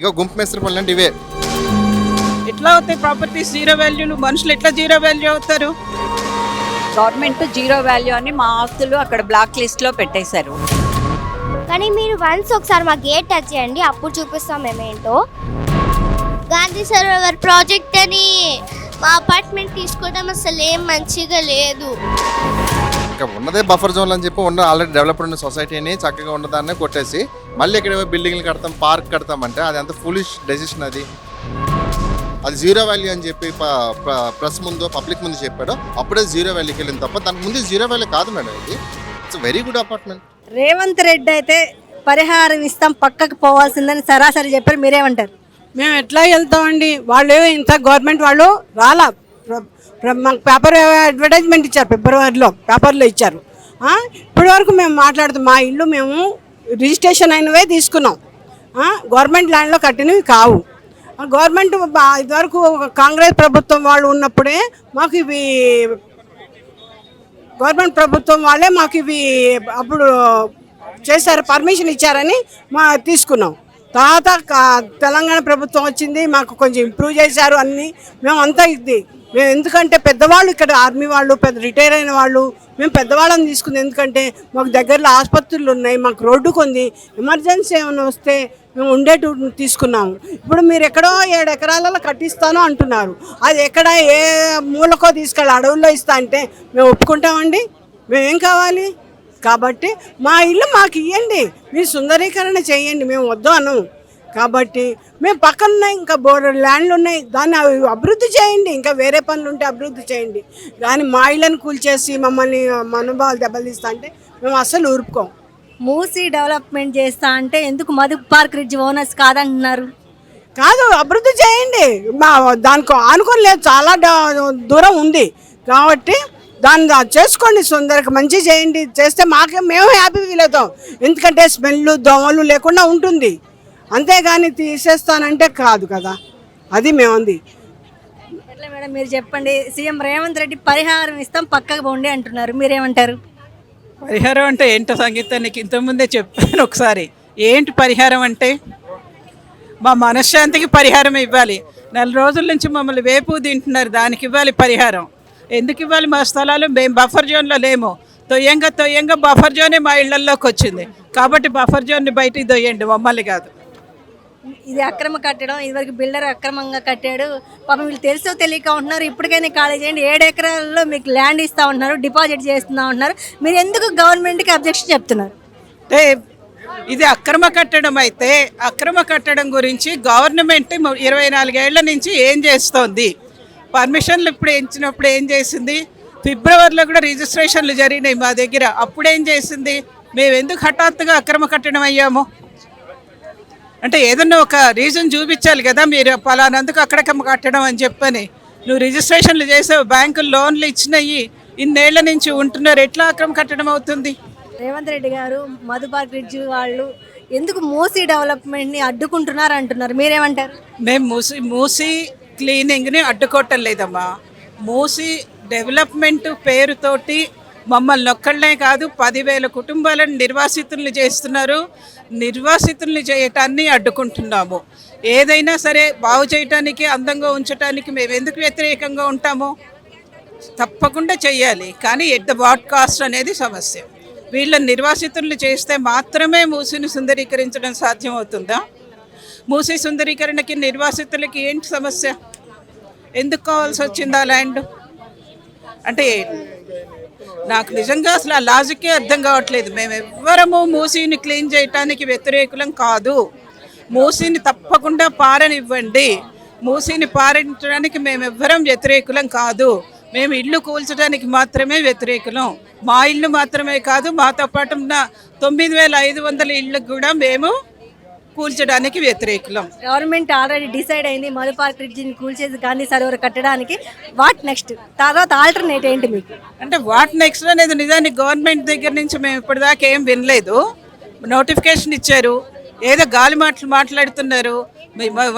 ఇక గుంపు మేస్త్రి పనులు అంటే ఇవే. ఎట్లా అవుతాయి ప్రాపర్టీస్ జీరో వాల్యూలు? మనుషులు ఎట్లా జీరో వాల్యూ అవుతారు? గవర్నమెంట్ జీరో వాల్యూ అని మా ఆస్తులు అక్కడ బ్లాక్ లిస్ట్ లో పెట్టేశారు. కానీ మీరు వన్స్ ఒకసారి మా గేట్ టచ్ చేయండి, అప్పుడు చూపిస్తాం మేమేంటో. గాంధీ సరోవర్ ప్రాజెక్ట్ అని మా అపార్ట్మెంట్ తీసుకోవడం అసలు ఏం మంచిగా లేదు. ఇంకా ఉన్నదే బఫర్ జోన్ అని చెప్పి ఉన్న ఆల్రెడీ డెవలప్డ్ ఉన్న సొసైటీని చక్కగా ఉన్నదాన్నే కొట్టేసి మళ్ళీ ఇక్కడ బిల్డింగ్లు కడతాం, పార్క్ కడతాం అంటే అది అంత ఫులిష్ డెసిషన్. అది జీరో వాల్యూ అని చెప్పి ప్రెస్ ముందు పబ్లిక్ ముందు చెప్పాడు, అప్పుడే జీరో వాల్యూకి వెళ్ళింది తప్ప దానికి ముందు జీరో వాల్యూ కాదు మేడం. ఇది it's very good apartment. Revanth Reddy అయితే పరిహారం ఇస్తాం పక్కకు పోవాల్సిందని సరాసరి చెప్పారు. మీరేమంటారు? మేము ఎట్లా వెళ్తామండి? వాళ్ళు ఇంత గవర్నమెంట్ వాళ్ళు రాలా, మాకు పేపర్ అడ్వర్టైజ్మెంట్ ఇచ్చారు, ఫిబ్రవరిలో పేపర్లో ఇచ్చారు. ఇప్పటి వరకు మేము మాట్లాడుతాం, మా ఇల్లు మేము రిజిస్ట్రేషన్ అయినవే తీసుకున్నాం, గవర్నమెంట్ ల్యాండ్లో కట్టినవి కావు. గవర్నమెంట్ ఇదివరకు కాంగ్రెస్ ప్రభుత్వం వాళ్ళు ఉన్నప్పుడే మాకు ఇవి గవర్నమెంట్ ప్రభుత్వం వాళ్ళే మాకు ఇవి అప్పుడు చేశారు, పర్మిషన్ ఇచ్చారని తీసుకున్నాం. తర్వాత తెలంగాణ ప్రభుత్వం వచ్చింది, మాకు కొంచెం ఇంప్రూవ్ చేశారు అన్నీ. మేము అంతా మేము ఎందుకంటే పెద్దవాళ్ళు ఇక్కడ ఆర్మీ వాళ్ళు పెద్ద రిటైర్ అయిన వాళ్ళు మేము పెద్దవాళ్ళని తీసుకుంది. ఎందుకంటే మాకు దగ్గరలో ఆసుపత్రులు ఉన్నాయి, మాకు రోడ్డుకు ఉంది, ఎమర్జెన్సీ ఏమైనా వస్తే మేము ఉండేటు తీసుకున్నాము. ఇప్పుడు మీరు ఎక్కడో 7 ఎకరాలలో కట్టిస్తాను అంటున్నారు, అది ఎక్కడ ఏ మూలకో తీసుకెళ్ళి అడవుల్లో ఇస్తా అంటే మేము ఒప్పుకుంటామండి? మేమేం కావాలి? కాబట్టి మా ఇల్లు మాకు ఇవ్వండి, మీరు సుందరీకరణ చేయండి, మేము వద్దు అను. కాబట్టి మేము పక్కన ఇంకా బోర్డర్ ల్యాండ్లు ఉన్నాయి, దాన్ని అభివృద్ధి చేయండి, ఇంకా వేరే పనులు ఉంటే అభివృద్ధి చేయండి. కానీ మా ఇళ్ళని కూల్చేసి మమ్మల్ని మనోభావాలు దెబ్బతీస్తా అంటే మేము అస్సలు ఊరుకోం. మూసీ డెవలప్మెంట్ చేస్తా అంటే ఎందుకు మధు పార్క్ రిడ్జ్ ఓనర్స్ కాదంటున్నారు? కాదు, అభివృద్ధి చేయండి, మా దానికి ఆనుకొని లేదు, చాలా దూరం ఉంది కాబట్టి దాన్ని చేసుకోండి, సుందరకి మంచి చేయండి. చేస్తే మేము హ్యాపీ ఫీల్ అవుతాం, ఎందుకంటే స్మెల్ దోమలు లేకుండా ఉంటుంది. అంతేగాని తీసేస్తానంటే కాదు కదా, అది మేముంది. ఎట్లా మేడం మీరు చెప్పండి, సీఎం రేవంత్ రెడ్డి పరిహారం ఇస్తాం పక్కకు పోండి అంటున్నారు, మీరేమంటారు? పరిహారం అంటే ఏంటో సంగీతానికి ఇంతకుముందే చెప్పాను ఒకసారి. ఏంటి పరిహారం అంటే? మా మనశ్శాంతికి పరిహారం ఇవ్వాలి. 4 రోజుల నుంచి మమ్మల్ని వేపు తింటున్నారు, దానికి ఇవ్వాలి పరిహారం. ఎందుకు ఇవ్వాలి? మా స్థలాలు మేము బఫర్ జోన్లో లేము, తొయ్యంగా బఫర్ జోనే మా ఇళ్లలోకి వచ్చింది కాబట్టి బఫర్ జోన్ని బయటికి దొయ్యండి, మమ్మల్ని కాదు. ఇది అక్రమ కట్టడం, ఇదివరకు బిల్డర్ అక్రమంగా కట్టాడు, పాపం వీళ్ళు తెలుసో తెలియక ఉంటున్నారు. ఇప్పటికైనా ఖాళీ చేయండి, 7 ఎకరాల్లో మీకు ల్యాండ్ ఇస్తూ ఉంటున్నారు, డిపాజిట్ చేస్తూ ఉంటున్నారు, మీరు ఎందుకు గవర్నమెంట్కి అబ్జెక్షన్ చెప్తున్నారు? అంటే ఇది అక్రమ కట్టడం అయితే అక్రమ కట్టడం గురించి గవర్నమెంట్ 24 ఏళ్ల నుంచి ఏం చేస్తోంది? పర్మిషన్లు ఇప్పుడు ఇచ్చినప్పుడు ఏం చేసింది? ఫిబ్రవరిలో కూడా రిజిస్ట్రేషన్లు జరిగినాయి మా దగ్గర, అప్పుడేం చేసింది? మేము ఎందుకు హఠాత్తుగా అక్రమ కట్టడం అయ్యాము అంటే ఏదన్నా ఒక రీజన్ చూపించాలి కదా, మీరు పలానందుకు అక్కడికమ్మ కట్టడం అని చెప్పని. నువ్వు రిజిస్ట్రేషన్లు చేసావు, బ్యాంకులు లోన్లు ఇచ్చినాయి, ఇన్నేళ్ల నుంచి ఉంటున్నారు, ఎట్లా అక్రమ కట్టడం అవుతుంది? రేవంత్ రెడ్డి గారు మధు పార్క్ రిడ్జ్ వాళ్ళు ఎందుకు మూసీ డెవలప్మెంట్ని అడ్డుకుంటున్నారు అంటున్నారు, మీరేమంటారు? మేము మూసీ క్లీనింగ్ని అడ్డుకోవటం లేదమ్మా. మూసీ డెవలప్మెంట్ పేరుతోటి మమ్మల్ని ఒక్కళ్ళనే కాదు 10,000 కుటుంబాలను నిర్వాసితుల్ని చేస్తున్నారు, నిర్వాసితుల్ని చేయటాన్ని అడ్డుకుంటున్నాము. ఏదైనా సరే బాగు చేయటానికి, అందంగా ఉంచడానికి మేము ఎందుకు వ్యతిరేకంగా ఉంటాము? తప్పకుండా చెయ్యాలి, కానీ ఎట్ ద వాట్ కాస్ట్ అనేది సమస్య. వీళ్ళని నిర్వాసితుల్ని చేస్తే మాత్రమే మూసీని సుందరీకరించడం సాధ్యమవుతుందా? మూసీ సుందరీకరణకి నిర్వాసితులకి ఏంటి సమస్య? ఎందుకు కావాల్సి వచ్చింది ఆ ల్యాండ్ అంటే? నాకు నిజంగా అసలు ఆ లాజిక్కే అర్థం కావట్లేదు. మేము ఎవ్వరము మూసీని క్లీన్ చేయటానికి వ్యతిరేకులం కాదు, మూసీని తప్పకుండా పారనివ్వండి, మూసీని పారించడానికి మేము ఎవ్వరం వ్యతిరేకులం కాదు, మేము ఇల్లు కూల్చడానికి మాత్రమే వ్యతిరేకులం. మా ఇల్లు మాత్రమే కాదు, మాతో పాటు ఉన్న 9,500 ఇళ్ళకు కూడా మేము కూల్చడానికి వ్యతిరేకులం. గవర్నమెంట్ ఆల్రెడీ డిసైడ్ అయింది మధు పార్క్ రిడ్జిని కూల్చేసి గాంధీ సరోవర్ కట్టడానికి. What next? తర్వాత ఆల్టర్నేట్ ఏంటి మీకు? అంటే వాట్ నెక్స్ట్ అనేది నిజానికి గవర్నమెంట్ దగ్గర నుంచి మేము ఇప్పటిదాకా ఏం వినలేదు. నోటిఫికేషన్ ఇచ్చారు, ఏదో గాలి మాట్లాడుతున్నారు.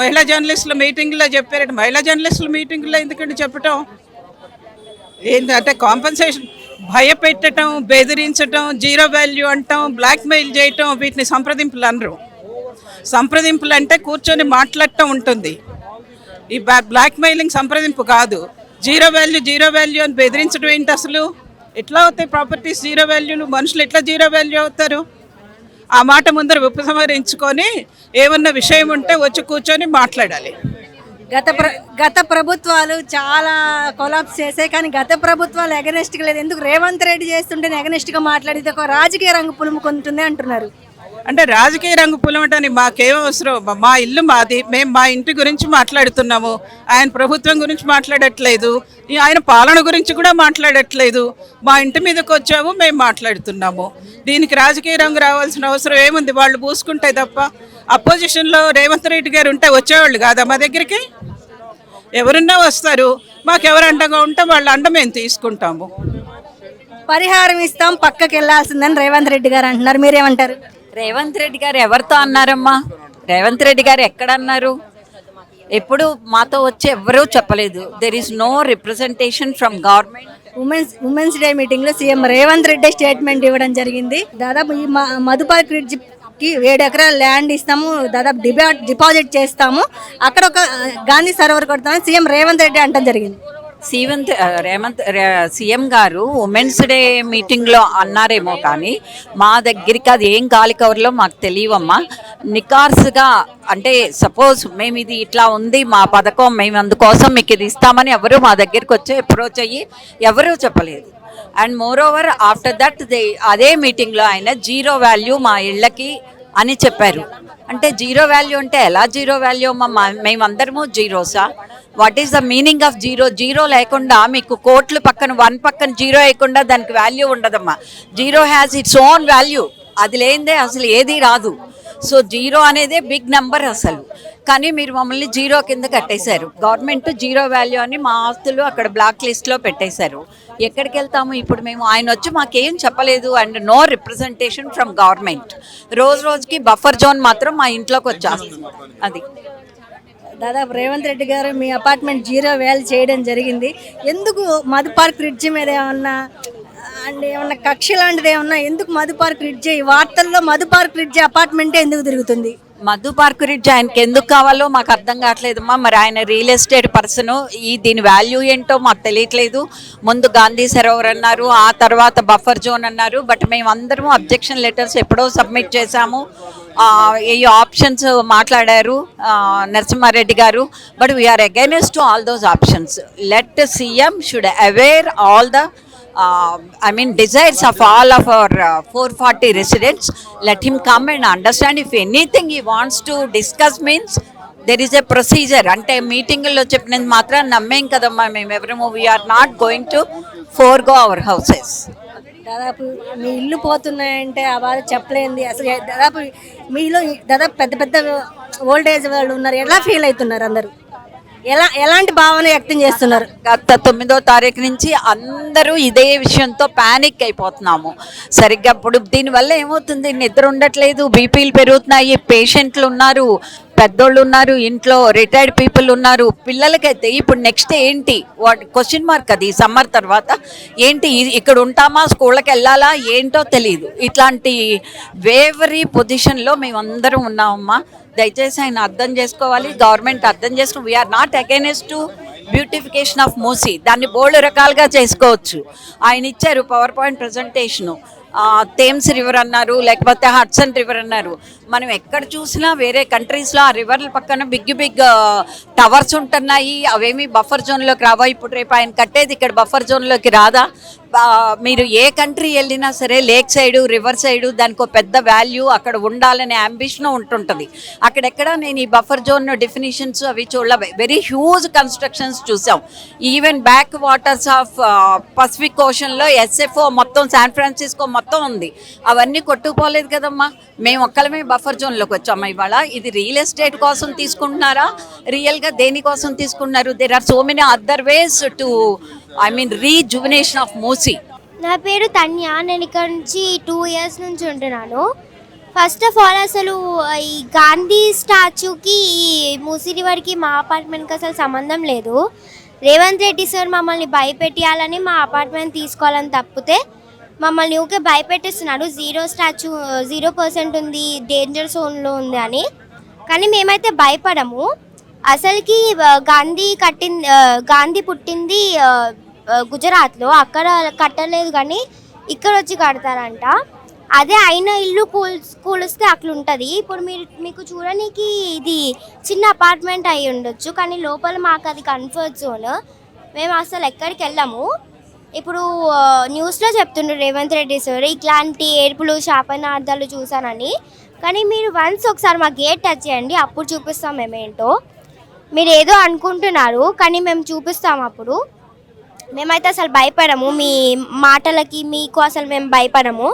మహిళా జర్నలిస్టుల మీటింగ్లో చెప్పారంటే, మహిళా జర్నలిస్టుల మీటింగ్లో ఎందుకంటే చెప్పటం ఏంటంటే కాంపెన్సేషన్ భయపెట్టడం, బెదిరించడం, జీరో వాల్యూ అంటాం, బ్లాక్మెయిల్ చేయటం, వీటిని సంప్రదింపులు అనరు. సంప్రదింపులు అంటే కూర్చొని మాట్లాడటం ఉంటుంది. ఈ బ్లాక్ మెయిలింగ్ సంప్రదింపు కాదు. జీరో వాల్యూ అని బెదిరించడం ఏంటి అసలు? ఎట్లా అవుతాయి ప్రాపర్టీస్ జీరో వాల్యూలు? మనుషులు ఎట్లా జీరో వాల్యూ అవుతారు? ఆ మాట ముందర ఉపసంహరించుకొని ఏమన్నా విషయం ఉంటే వచ్చి కూర్చొని మాట్లాడాలి. గత ప్రభుత్వాలు చాలా కొలాప్స్ చేసాయి, కానీ గత ప్రభుత్వాలు ఎగనెస్ట్గా లేదు. ఎందుకు రేవంత్ రెడ్డి చేస్తుంటే ఎగనెస్ట్గా మాట్లాడితే ఒక రాజకీయ రంగు పులుముకుంటుంది అంటున్నారు. అంటే రాజకీయ రంగు పులమటానికి మాకేం అవసరం? మా ఇల్లు మాది, మేము మా ఇంటి గురించి మాట్లాడుతున్నాము. ఆయన ప్రభుత్వం గురించి మాట్లాడట్లేదు, ఆయన పాలన గురించి కూడా మాట్లాడట్లేదు. మా ఇంటి మీదకి వచ్చాము, మేము మాట్లాడుతున్నాము. దీనికి రాజకీయ రంగు రావాల్సిన అవసరం ఏముంది? వాళ్ళు పూసుకుంటే తప్ప. అపోజిషన్లో రేవంత్ రెడ్డి గారు ఉంటే వచ్చేవాళ్ళు కాదా మా దగ్గరికి? ఎవరున్నా వస్తారు. మాకెవరు అండగా ఉంటే వాళ్ళ అండ మేము తీసుకుంటాము. పరిహారం ఇస్తాం, పక్కకి వెళ్ళాల్సిందని రేవంత్ రెడ్డి గారు అంటున్నారు. మీరేమంటారు? రేవంత్ రెడ్డి గారు ఎవరితో అన్నారమ్మా? రేవంత్ రెడ్డి గారు ఎక్కడ అన్నారు? ఎప్పుడు మాతో వచ్చి ఎవరూ చెప్పలేదు. There is no representation from government. Women's day meeting లో సీఎం రేవంత్ రెడ్డి స్టేట్మెంట్ ఇవ్వడం జరిగింది. దాదాపు ఈ మధుపార్క్ బ్రిడ్జ్కి 7 ఎకరాల ల్యాండ్ ఇస్తాము, దాదాపు డిపాజిట్ చేస్తాము, అక్కడ ఒక గాంధీ సరోవర్ కొడతామని సీఎం రేవంత్ రెడ్డి అంటం జరిగింది. సీఎం గారు ఉమెన్స్ డే మీటింగ్లో అన్నారేమో, కానీ మా దగ్గరికి అది ఏం గాలి కవర్లో మాకు తెలియవమ్మా. నికార్సుగా అంటే సపోజ్ మేము ఇది ఇట్లా ఉంది మా పథకం, మేము అందుకోసం మీకు ఇది ఇస్తామని ఎవరు మా దగ్గరికి వచ్చి అప్రోచ్ అయ్యి ఎవరూ చెప్పలేదు. And more over after that అదే మీటింగ్లో ఆయన జీరో వాల్యూ మా ఇళ్ళకి అని చెప్పారు. అంటే జీరో వాల్యూ అంటే ఎలా జీరో వాల్యూ అమ్మా? మేమందరము జీరోసా? What is the meaning of zero? Zero లేకుండా మీకు కోట్లు పక్కన 1 పక్కన జీరో వేయకుండా దానికి వాల్యూ ఉండదమ్మా. Zero has its own value. అది లేనిదే అసలు ఏది రాదు. సో జీరో అనేదే బిగ్ నెంబర్ అసలు. కానీ మీరు మమ్మల్ని జీరో కింద కట్టేశారు. గవర్నమెంట్ జీరో వాల్యూ అని మా ఆస్తులు అక్కడ బ్లాక్ లిస్ట్లో పెట్టేశారు. ఎక్కడికి వెళ్తాము ఇప్పుడు మేము? ఆయన వచ్చి మాకేం చెప్పలేదు. And no representation from government. రోజుకి బఫర్ జోన్ మాత్రం మా ఇంట్లోకి వచ్చేస్తుంది. అది దాదాపు రేవంత్ రెడ్డి గారు మీ అపార్ట్మెంట్ జీరో వాల్యూ చేయడం జరిగింది. ఎందుకు మధుపార్క్ బ్రిడ్జ్ మీద ఏమన్నా కక్ష లాంటిది ఏమన్నా? ఎందుకు మధుపార్క్ బ్రిడ్జ్? ఈ వార్తల్లో మధుపార్క్ బ్రిడ్జ్ అపార్ట్మెంటే ఎందుకు తిరుగుతుంది? మధు పార్క్ రిడ్జ్ ఆయనకి ఎందుకు కావాలో మాకు అర్థం కావట్లేదమ్మా. మరి ఆయన రియల్ ఎస్టేట్ పర్సన్, దీని వాల్యూ ఏంటో మాకు తెలియట్లేదు. ముందు గాంధీ సరోవర్ అన్నారు, ఆ తర్వాత బఫర్ జోన్ అన్నారు. బట్ మేమందరం అబ్జెక్షన్ లెటర్స్ ఎప్పుడో సబ్మిట్ చేశాము. ఈ ఆప్షన్స్ మాట్లాడారు నరసింహారెడ్డి గారు. But we are against to all those options. Let CM should aware all the desires of all of our 440 residents. Let him come and understand. If anything he wants to discuss means there is a procedure. అంటే మీటింగ్లో చెప్పినది మాత్రం నమ్మేం కదమ్మా మేము ఎవరము. We are not going to forgo our houses. దాదాపు మీ ఇల్లు పోతున్నాయంటే ఆ బాధ చెప్పలేంది అసలు. దాదాపు మీలో దాదాపు పెద్ద పెద్ద ఓల్డేజ్ వాళ్ళు ఉన్నారు. ఎలా ఫీల్ అవుతున్నారు అందరూ? ఎలాంటి భావన వ్యక్తం చేస్తున్నారు? గత 9వ తారీఖు నుంచి అందరూ ఇదే విషయంతో ప్యానిక్ అయిపోతున్నాము. సరిగ్గా ఇప్పుడు దీనివల్ల ఏమవుతుంది? నిద్ర ఉండట్లేదు, బీపీలు పెరుగుతున్నాయి, పేషెంట్లు ఉన్నారు, పెద్దోళ్ళు ఉన్నారు, ఇంట్లో రిటైర్డ్ పీపుల్ ఉన్నారు. పిల్లలకైతే ఇప్పుడు నెక్స్ట్ ఏంటి క్వశ్చన్ మార్క్. అది సమ్మర్ తర్వాత ఏంటి, ఇక్కడ ఉంటామా, స్కూళ్ళకి వెళ్ళాలా, ఏంటో తెలియదు. ఇట్లాంటి వేవరీ పొజిషన్లో మేమందరం ఉన్నామమ్మా. దయచేసి ఆయన అర్థం చేసుకోవాలి, గవర్నమెంట్ అర్థం చేసుకోవాలి. We are not against to beautification of Musi. దాన్ని బోల్డ్ రకాలుగా చేసుకోవచ్చు. ఆయన ఇచ్చారు power point presentation. Thames river అన్నారు, లేకపోతే హడ్సన్ రివర్ అన్నారు. మనం ఎక్కడ చూసినా వేరే కంట్రీస్లో ఆ రివర్ల పక్కన బిగ్ టవర్స్ ఉంటున్నాయి. అవేమి బఫర్ జోన్లోకి రావా? ఇప్పుడు రేపు ఆయన కట్టేది ఇక్కడ బఫర్ జోన్లోకి రాదా? మీరు ఏ కంట్రీ వెళ్ళినా సరే లేక్ సైడు, రివర్ సైడు దానికి ఒక పెద్ద వాల్యూ అక్కడ ఉండాలనే అంబిషన్ ఉంటుంటుంది. అక్కడెక్కడ నేను ఈ బఫర్ జోన్ డెఫినేషన్స్ అవి చూడ వెరీ హ్యూజ్ కన్స్ట్రక్షన్స్ చూసాం. Even back waters of pacific ఓషన్లో ఎస్ఎఫ్ఓ మొత్తం శాన్ ఫ్రాన్సిస్కో మొత్తం ఉంది. అవన్నీ కొట్టుకుపోలేదు కదమ్మా. మేము ఒక్కలమే బఫర్ జోన్లోకి వచ్చాము. ఇవాళ ఇది రియల్ ఎస్టేట్ కోసం తీసుకుంటున్నారా, రియల్గా దేనికోసం తీసుకుంటున్నారు? There are so many other ways to rejuvenation of Musi. నా పేరు తన్య. నేను ఇక్కడ నుంచి 2 years నుంచి ఉంటున్నాను. ఫస్ట్ ఆఫ్ ఆల్ అసలు ఈ గాంధీ స్టాచ్యూకి ఈ మూసీ రివర్కి మా అపార్ట్మెంట్కి అసలు సంబంధం లేదు. రేవంత్ రెడ్డి సార్ మమ్మల్ని భయపెట్టాలని మా అపార్ట్మెంట్ తీసుకోవాలని తప్పితే మమ్మల్ని ఊకే భయపెట్టిస్తున్నాడు. 0% ఉంది, డేంజర్ జోన్లో ఉంది అని. కానీ మేమైతే భయపడము. అసలుకి గాంధీ పుట్టింది గుజరాత్లో, అక్కడ కట్టలేదు కానీ ఇక్కడ వచ్చి కడతారంట. అదే అయిన ఇల్లు కూలిస్తే అట్లుంటుంది. ఇప్పుడు మీకు చూడడానికి ఇది చిన్న అపార్ట్మెంట్ అయి ఉండొచ్చు, కానీ లోపల మాకు అది కంఫర్ట్ జోన్. మేము అసలు ఎక్కడికి వెళ్ళాము. ఇప్పుడు న్యూస్లో చెప్తుండ్రు రేవంత్ రెడ్డి సార్ ఇట్లాంటి ఏడుపులు శాపనార్థాలు చూసానని. కానీ మీరు వన్స్ ఒకసారి మా గేట్ టచ్ చేయండి, అప్పుడు చూపిస్తాం మేమేంటో. మీరు ఏదో అనుకుంటున్నారు కానీ మేము చూపిస్తాం అప్పుడు. మేమైతే అసలు భయపడము, మీ మాటలకి మీకు అసలు మేము భయపడము.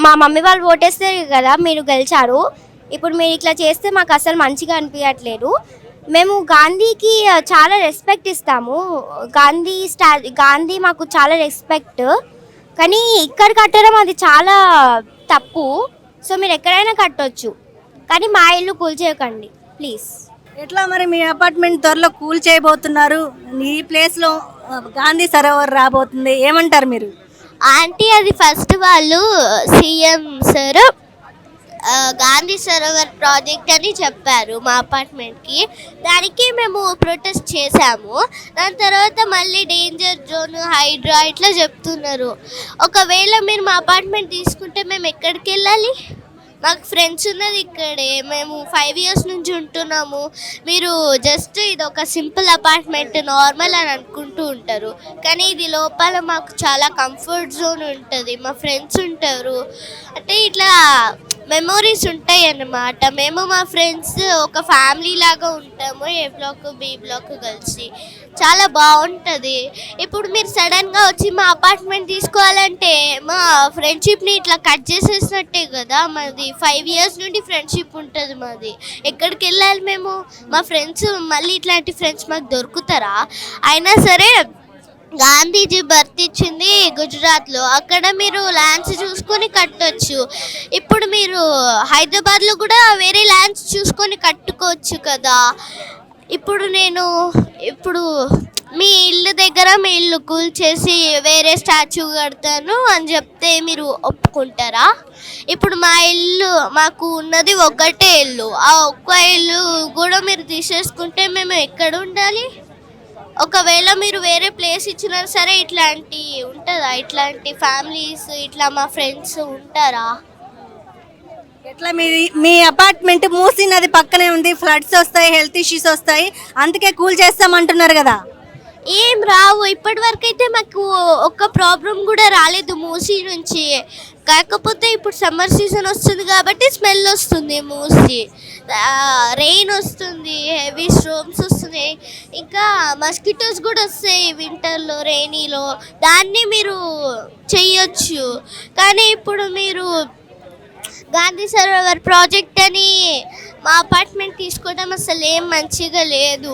మా మమ్మీ వాళ్ళు ఓటేస్తే కదా మీరు గెలిచారు. ఇప్పుడు మీరు ఇట్లా చేస్తే మాకు అసలు మంచిగా అనిపించట్లేదు. మేము గాంధీకి చాలా రెస్పెక్ట్ ఇస్తాము. గాంధీ మాకు చాలా రెస్పెక్ట్. కానీ ఇక్కడ కట్టడం అది చాలా తప్పు. సో మీరు ఎక్కడైనా కట్టొచ్చు, కానీ మా ఇల్లు కూల్చేయకండి ప్లీజ్. ఎట్లా మరి మీ అపార్ట్మెంట్ త్వరలో కూల్ చేయబోతున్నారు, ఈ ప్లేస్లో గాంధీ సరోవర్ రాబోతుంది, ఏమంటారు మీరు? ఆంటీ అది ఫస్ట్ వాళ్ళు CM sir Gandhi Sarovar project అని చెప్పారు మా అపార్ట్మెంట్కి. దానికి మేము ప్రొటెస్ట్ చేసాము. దాని తర్వాత మళ్ళీ డేంజర్ జోన్, హైడ్రా ఇట్లా చెప్తున్నారు. ఒకవేళ మీరు మా అపార్ట్మెంట్ తీసుకుంటే మేము ఎక్కడికి వెళ్ళాలి? మాకు ఫ్రెండ్స్ ఉన్నది ఇక్కడే, మేము 5 years నుంచి ఉంటున్నాము. మీరు జస్ట్ ఇది ఒక సింపుల్ అపార్ట్మెంట్ నార్మల్ అని అనుకుంటూ ఉంటారు, కానీ ఇది లోపల మాకు చాలా కంఫర్ట్ జోన్ ఉంటుంది. మా ఫ్రెండ్స్ ఉంటారు, అంటే ఇట్లా మెమోరీస్ ఉంటాయి అన్నమాట. మేము మా ఫ్రెండ్స్ ఒక ఫ్యామిలీ లాగా ఉంటాము, ఏ బ్లాక్ బి బ్లాక్ కలిసి. చాలా బాగుంటుంది. ఇప్పుడు మీరు సడన్గా వచ్చి మా అపార్ట్మెంట్ తీసుకోవాలంటే మా ఫ్రెండ్షిప్ని ఇట్లా కట్ చేసేసినట్టే కదా. మాది 5 years నుండి ఫ్రెండ్షిప్ ఉంటుంది మాది. ఎక్కడికి వెళ్ళాలి మేము? మా ఫ్రెండ్స్ మళ్ళీ ఇట్లాంటి ఫ్రెండ్స్ మాకు దొరుకుతారా? అయినా సరే గాంధీజీ బర్త్ ఇచ్చింది గుజరాత్లో, అక్కడ మీరు ల్యాండ్స్ చూసుకొని కట్టొచ్చు. ఇప్పుడు మీరు హైదరాబాద్లో కూడా వేరే ల్యాండ్స్ చూసుకొని కట్టుకోవచ్చు కదా. ఇప్పుడు మీ ఇల్లు దగ్గర మీ ఇల్లు కూల్చేసి వేరే స్టాచ్యూ కడతాను అని చెప్తే మీరు ఒప్పుకుంటారా? ఇప్పుడు మాకు ఉన్నది ఒకటే ఇల్లు, ఆ ఒక్క ఇల్లు కూడా మీరు తీసేసుకుంటే మేము ఎక్కడ ఉండాలి? ఒకవేళ మీరు వేరే ప్లేస్ ఇచ్చినా సరే ఇట్లాంటి ఉంటుందా? ఇట్లాంటి ఫ్యామిలీస్ ఇట్లా మా ఫ్రెండ్స్ ఉంటారా? ఎట్లా మీ అపార్ట్మెంట్ మూసీ నది పక్కనే ఉంది, ఫ్లడ్స్ వస్తాయి, హెల్త్ ఇష్యూస్ వస్తాయి, అందుకే కూల్ చేస్తామంటున్నారు కదా. ఏం రావు, ఇప్పటి వరకు అయితే మాకు ఒక్క ప్రాబ్లం కూడా రాలేదు మూసీ నుంచి. కాకపోతే ఇప్పుడు సమ్మర్ సీజన్ వస్తుంది కాబట్టి స్మెల్ వస్తుంది, మూసీ రెయిన్ వస్తుంది, హెవీ స్ట్రోమ్స్ వస్తున్నాయి, ఇంకా మస్కిటోస్ కూడా వస్తాయి వింటర్లో రెయినీలో. దాన్ని మీరు చెయ్యొచ్చు. కానీ ఇప్పుడు మీరు గాంధీ సరోవర్ ప్రాజెక్ట్ అని మా అపార్ట్మెంట్ తీసుకోవడం అసలు ఏం మంచిగా లేదు.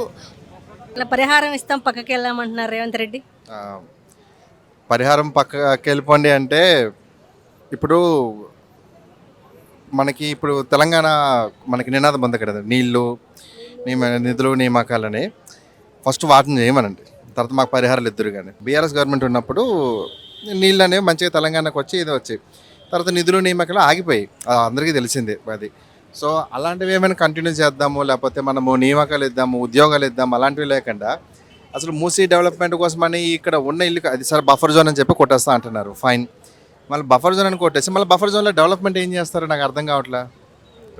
ఇట్లా పరిహారం ఇస్తాం పక్కకి వెళ్ళామంటున్నారు రేవంత్ రెడ్డి. పరిహారం పక్కకి వెళ్ళిపోండి అంటే ఇప్పుడు ఇప్పుడు తెలంగాణ మనకి నినాదం ఉంది కదా, నిధులు నియామకాలని. ఫస్ట్ వాటిని చేయమనండి, తర్వాత మాకు పరిహారాలు ఇద్దరు. కానీ బీఆర్ఎస్ గవర్నమెంట్ ఉన్నప్పుడు నీళ్ళు అనేవి మంచిగా తెలంగాణకు వచ్చి ఇది వచ్చి తర్వాత నిధులు నియామకాలు ఆగిపోయి అందరికీ తెలిసిందే అది. సో అలాంటివి ఏమైనా కంటిన్యూ చేద్దాము, లేకపోతే మనము నియామకాలు ఇద్దాము, ఉద్యోగాలు ఇద్దాము, అలాంటివి లేకుండా అసలు మూసీ డెవలప్మెంట్ కోసమని ఇక్కడ ఉన్న ఇల్లు అది సార్ బఫర్ జోన్ అని చెప్పి కొట్టేస్తా అంటున్నారు. ఫైన్, మళ్ళీ బఫర్ జోన్ అని కొట్టేసి మళ్ళీ బఫర్ జోన్లో డెవలప్మెంట్ ఏం చేస్తారో నాకు అర్థం కావట్లా.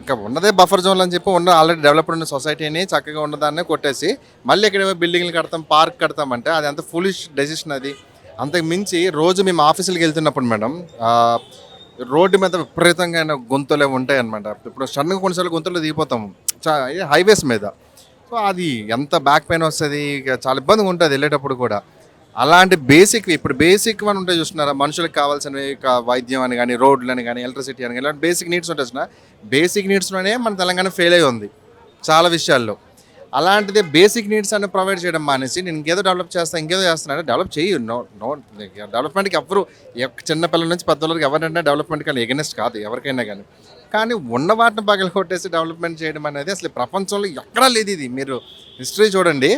ఇంకా ఉన్నదే బఫర్ జోన్లు అని చెప్పి ఆల్రెడీ డెవలప్డ్ ఉన్న సొసైటీని చక్కగా ఉన్నదాన్నే కొట్టేసి మళ్ళీ ఇక్కడ బిల్డింగ్లు కడతాం, పార్క్ కడతామంటే అది అంత ఫులిష్ డెసిషన్. అది అంతకు మించి రోజు మేము ఆఫీసులకు వెళ్తున్నప్పుడు మేడం రోడ్డు మీద విపరీతంగా గుంతలే ఉంటాయి అనమాట. ఇప్పుడు సడన్గా కొన్నిసార్లు గుంతలు దిగిపోతాము హైవేస్ మీద. సో అది ఎంత బ్యాక్ పెయిన్ వస్తుంది, చాలా ఇబ్బందిగా ఉంటుంది వెళ్ళేటప్పుడు కూడా. అలాంటి ఇప్పుడు బేసిక్ అని ఉంటాయి చూస్తున్నారా, మనుషులకు కావాల్సినవి వైద్యం అని కానీ, రోడ్లు అని కానీ, ఎలక్ట్రిసిటీ అని కానీ, ఇలాంటి బేసిక్ నీడ్స్ ఉంటాయి చూసిన. బేసిక్ నీడ్స్లోనే మన తెలంగాణ ఫెయిల్ అయి ఉంది చాలా విషయాల్లో. అలాంటిదే బేసిక్ నీడ్స్ అని ప్రొవైడ్ చేయడం మానేసి నేను ఇంకేదో డెవలప్ చేస్తాను, ఇంకేదో చేస్తున్నాను. డెవలప్ చేయు. డెవలప్మెంట్కి ఎవరు చిన్నపిల్లల నుంచి పెద్దవాళ్ళకి ఎవరైనా డెవలప్మెంట్కి కానీ ఎగనెస్ట్ కాదు ఎవరికైనా కానీ ఉన్న వాటిని పగల కొట్టేసి డెవలప్మెంట్ చేయడం అనేది అసలు ప్రపంచంలో ఎక్కడా లేదు. ఇది మీరు హిస్టరీ చూడండి,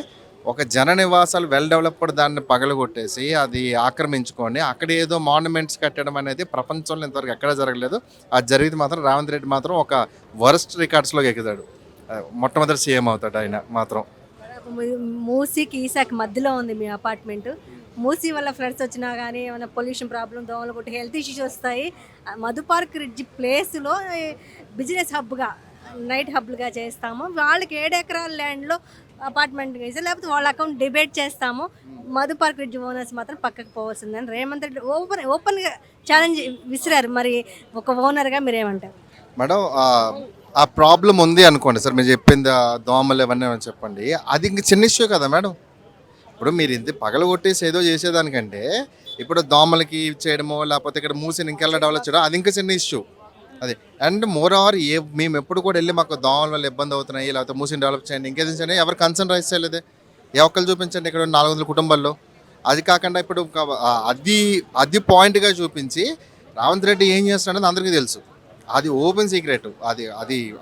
ఒక జన నివాసాలు వెల్ డెవలప్డ్ దాన్ని పగలగొట్టేసి అది ఆక్రమించుకొని అక్కడ ఏదో మాన్యుమెంట్స్ కట్టడం అనేది ప్రపంచంలో ఇంతవరకు ఎక్కడా జరగలేదు. అది జరిగితే మాత్రం రేవంత్ రెడ్డి మాత్రం ఒక వరస్ట్ రికార్డ్స్లోకి ఎక్కుతాడు. మొట్టమొదటి సీఎం అవుతాడు ఆయన మాత్రం. మూసీకి ఈసాకి మధ్యలో ఉంది మీ అపార్ట్మెంట్. మూసీ వల్ల ఫ్లడ్స్ వచ్చినా కానీ ఏమైనా పొల్యూషన్ ప్రాబ్లం, దోమలు కొట్టి హెల్త్ ఇష్యూస్ వస్తాయి. మధు పార్క్ రిడ్జ్ ప్లేస్లో బిజినెస్ హబ్గా, నైట్ హబ్లుగా చేస్తాము. వాళ్ళకి 7 ఎకరాల ల్యాండ్లో అపార్ట్మెంట్ వేసి లేకపోతే వాళ్ళ అకౌంట్ డిబేట్ చేస్తాము. మధు పార్క్ రిడ్జ్ ఓనర్స్ మాత్రం పక్కకు పోవాల్సిందని రేవంత్ రెడ్డి ఓపెన్గా ఛాలెంజ్ విసిరారు. మరి ఒక ఓనర్గా మీరేమంటారు? మేడం ఆ ప్రాబ్లం ఉంది అనుకోండి సార్, మీరు చెప్పింది దోమలు ఇవన్నీ ఏమని చెప్పండి, అది ఇంక చిన్న ఇష్యూ కదా మేడం. ఇప్పుడు మీరు ఇంత పగల కొట్టేసి ఏదో చేసేదానికంటే ఇప్పుడు దోమలకి చేయడమో లేకపోతే ఇక్కడ మూసిని ఇంకెలా డెవలప్ చేయడం అది ఇంకా చిన్న ఇష్యూ అది. అండ్ మోర్ ఓవర్ మేము ఎప్పుడు కూడా వెళ్ళి మాకు దోమల వల్ల ఇబ్బంది అవుతున్నాయి లేకపోతే మూసిని డెవలప్ చేయండి ఇంకేది చేయండి ఎవరు కన్సర్న్ రైజ్ చేయలేదే. ఏ ఒక్కరు చూపించండి ఇక్కడ 400 కుటుంబాల్లో. అది కాకుండా ఇప్పుడు అది పాయింట్గా చూపించి రేవంత్ రెడ్డి ఏం చేస్తున్నాడని అందరికీ తెలుసు. అది ఓపెన్ సీక్రెట్. అది